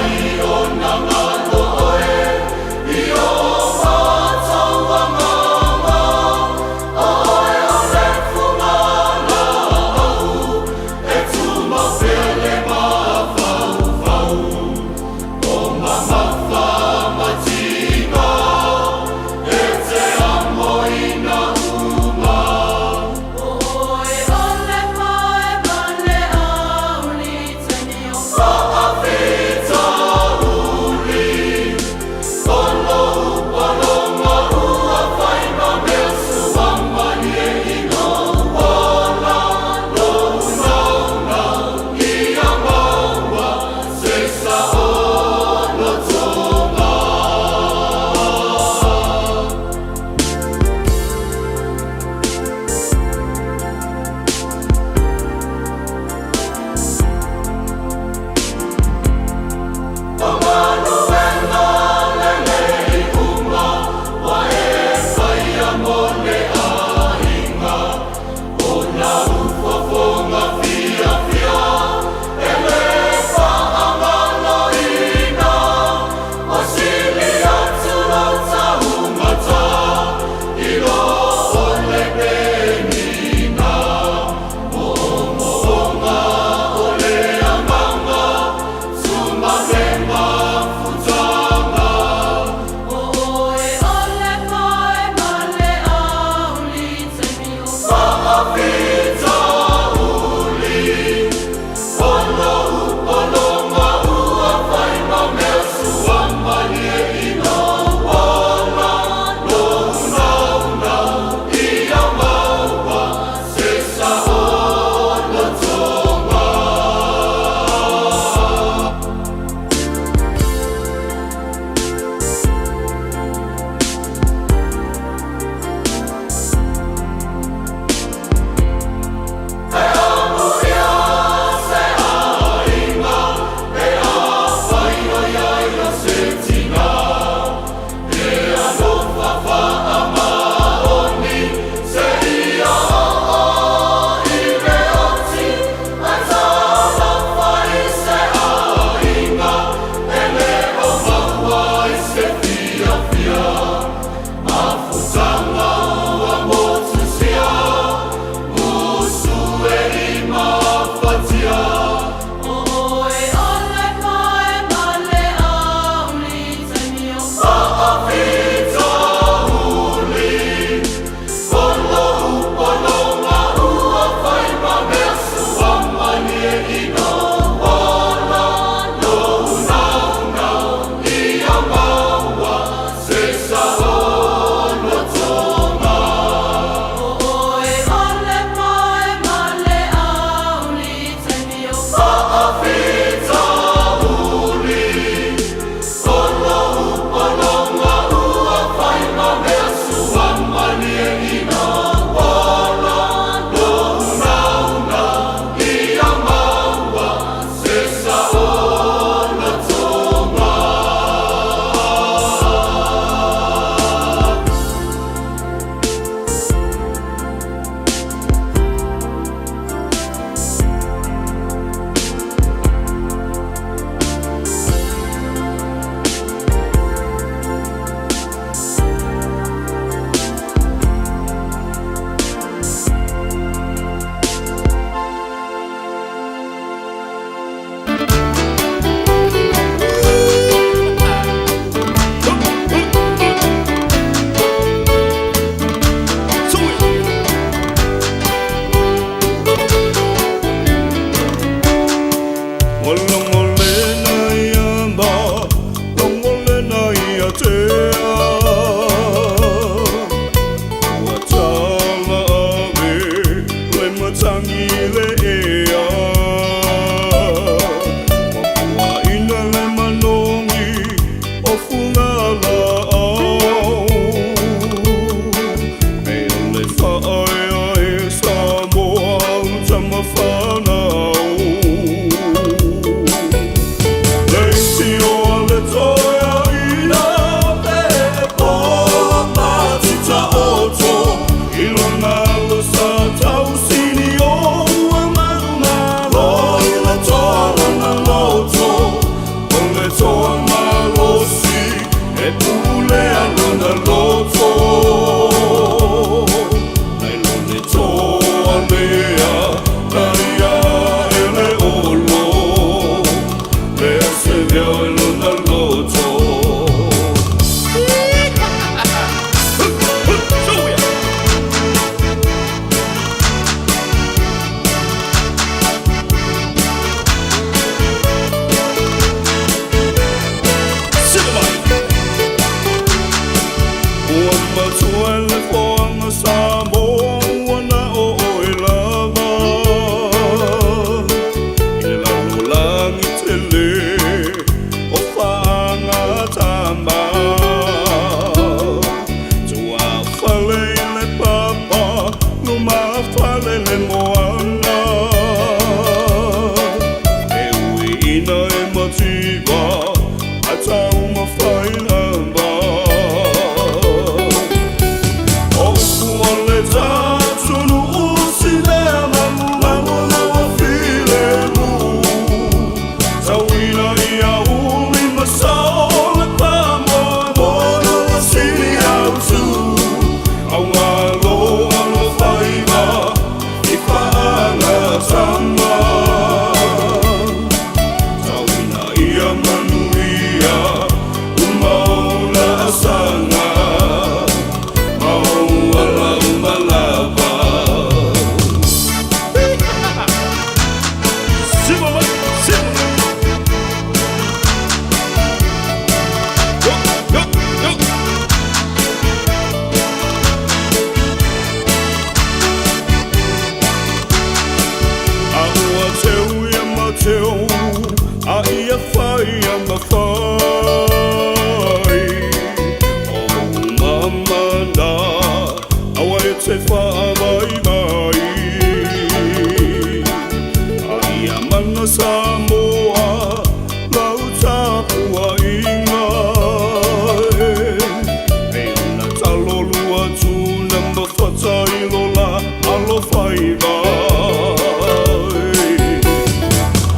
vai vai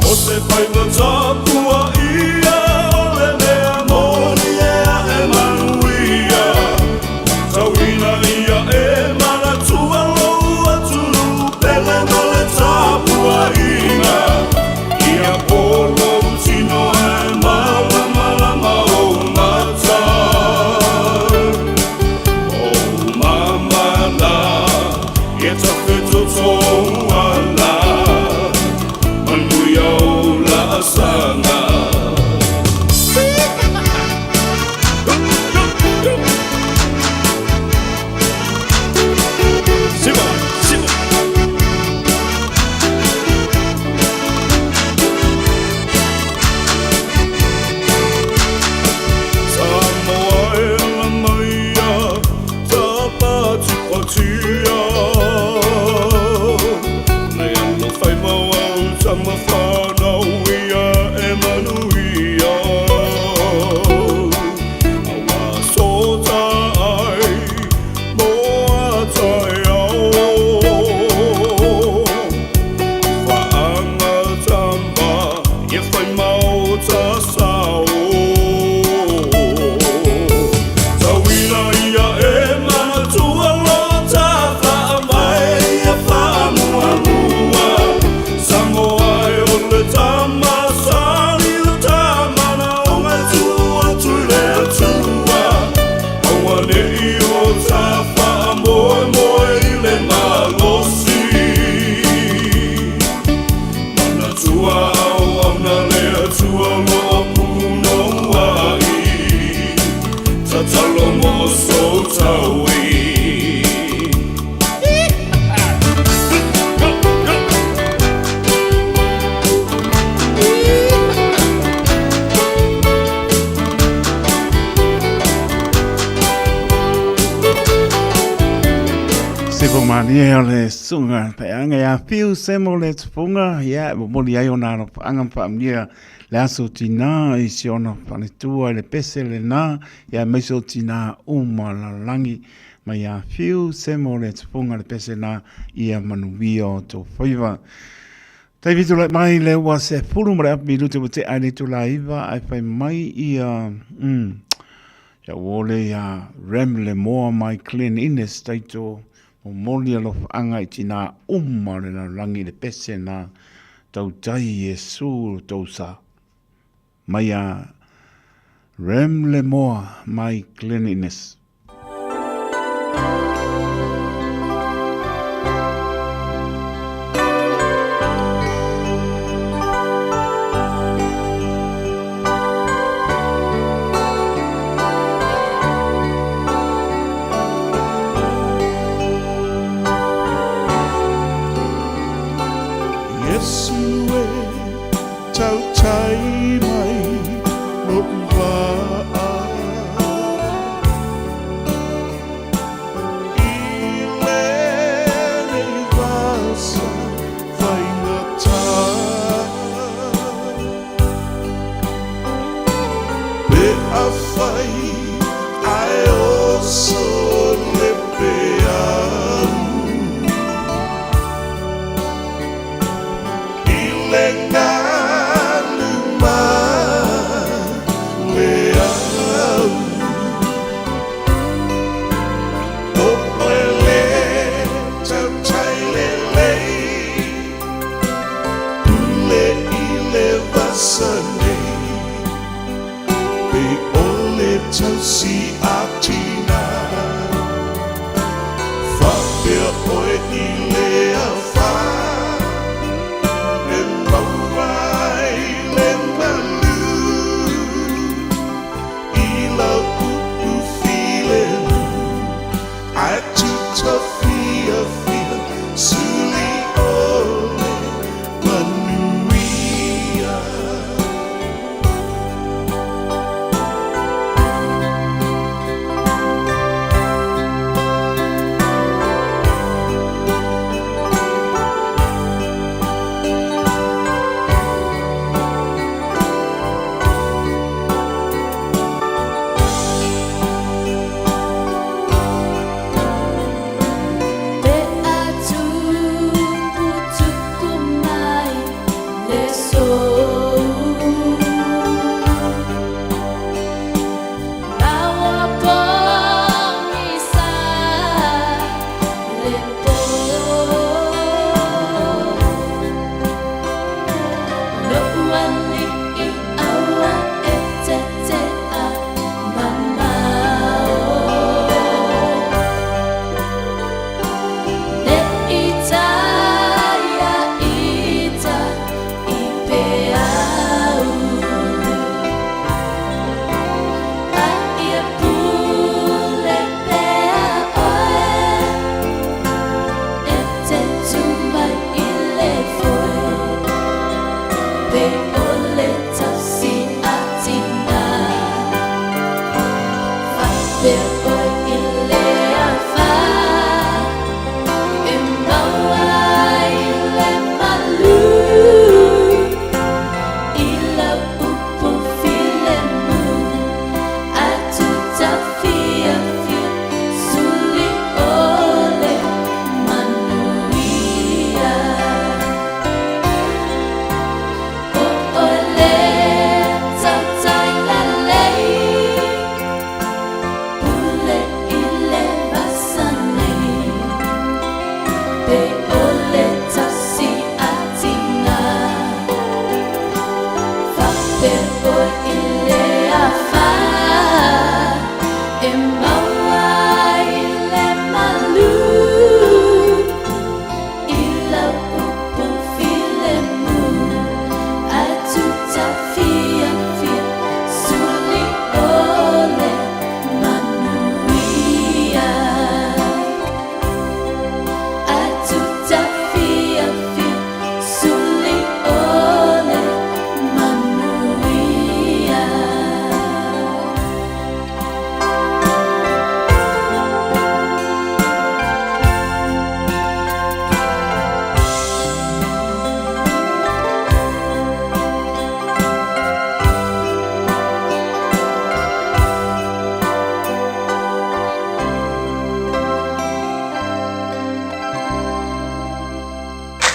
O se pai na tapua ia o le mea moni ea e manuia Tauina ia e mana tua loa tulu pele no le tapua ina Ia polo tino e mala mala ma o mata O mama la Ia tawheto toa la Manuia o la asanga Samoa e la maia Tapatu o tia Nei alo whai mau au tama whanau ia e manuia Awa sota ai moa tai au Whaanga tama ia whai mau ta sao Tauina ia e matua lota whaamai ia whaamuamua Samoa e o le tama sari o tamana o ngai tua tule atua Aua nei o ta whaamoe moe i le malosi Mana tua au au na lea tua mo o puno ai Tatalo mo so taui Se po mani e o le sunga pe anga ya fiu se mo le tupunga ya mo li ai ona no anga pa mia le aso tina i si ona pa le tua le pese le na ya meso tina uma la langi ma ya fiu se mo le tupunga le pese na ia manubio to foiva tai vitu le mai le wa se fulu mre ap milu te te ai tu la iva ai fai mai ia ya wole ya rem le moa mai clean in the state o moli alo anga i tina umare na rangi le pese na tau tai Yesu tau sa. Maya rem le moa my cleanliness.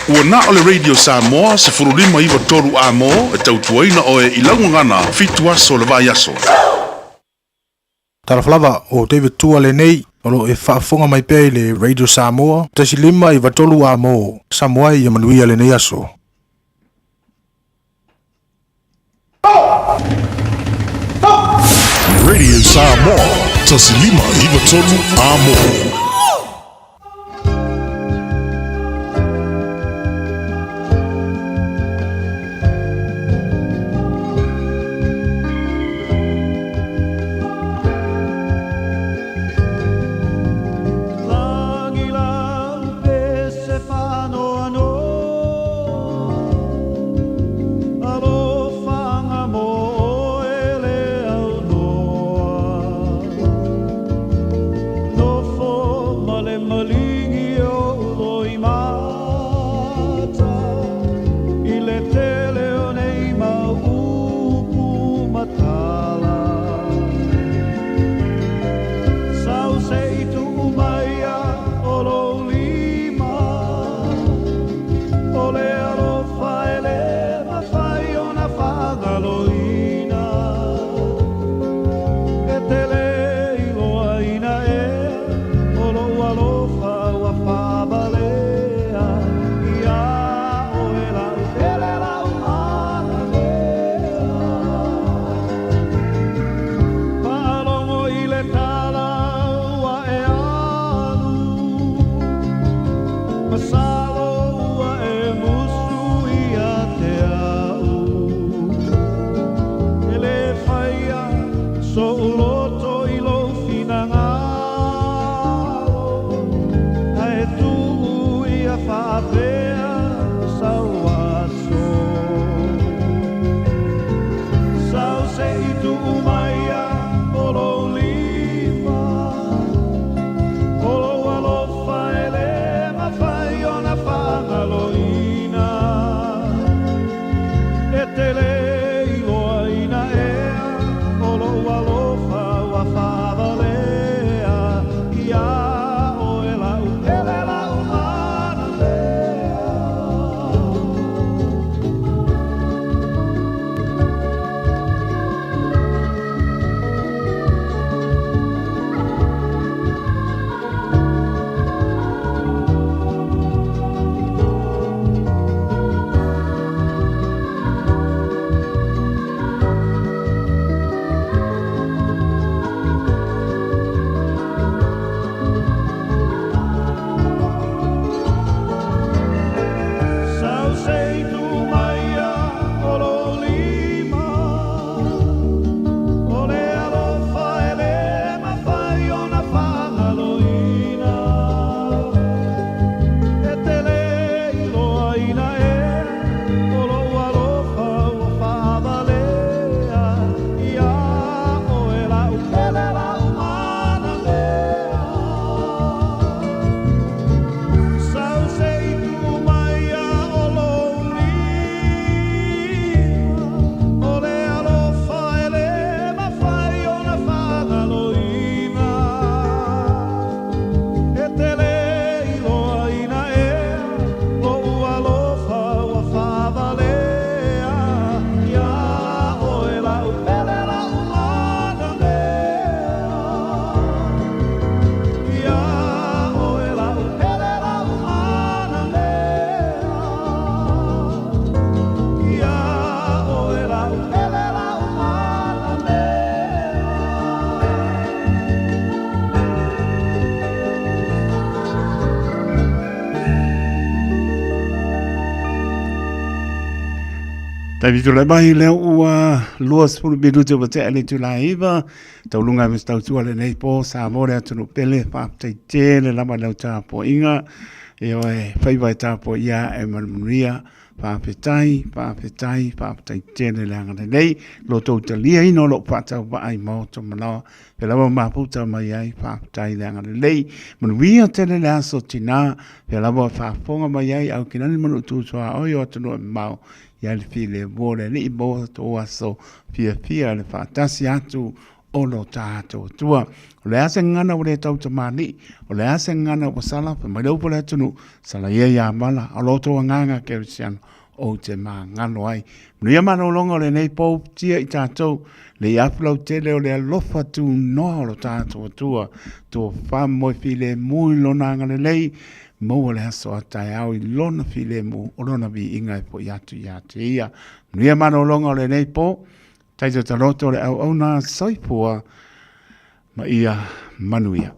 Ua na o le Radio Samoa se furulima iwa toru a mo e tautuaina o e ilaungangana fitu aso le vai aso. Taraflava o David Tua le nei o lo e whaafonga mai pei le Radio Samoa tasi lima iwa tolu a mo Samoa i amanuia le nei aso. Radio Samoa tasi lima iwa tolu a mo. For Tai tu le mai le ua luas pulu bidu te wate ale tu la iwa. Tau lunga mis tau tua le nei po sa more atu no pele pa tai te le lama lau tā po inga. E oe whaiwai tā po ia e manuria pa petai te le langa nei. Lo tau ta lia ino lo patau wa ai mau to manawa. Pe lawa maputa mai ai pa petai le langa nei. Manuia te le aso tina. Pe lawa whafonga mai ai au kinani manu tu soa oi o atu no e mau. Ia le file vole li bo to aso fia le fatasi atu o lo tato tua o le ase ngana o le tau tamani o le ase ngana o sala pa mai lo pole tunu sala ia mala o lo to nganga ke sian o te ma ngano ai no ia mano longa le nei po tia i tato le aflo tele o le alofa tu no lo tato tua to fa mo file muy lo nanga le lei mo le aso atai au i lona file mo o lona vi inga po yatu ia. Nuia mano longa le nei po, taito taloto le au na soipua ma ia manuia.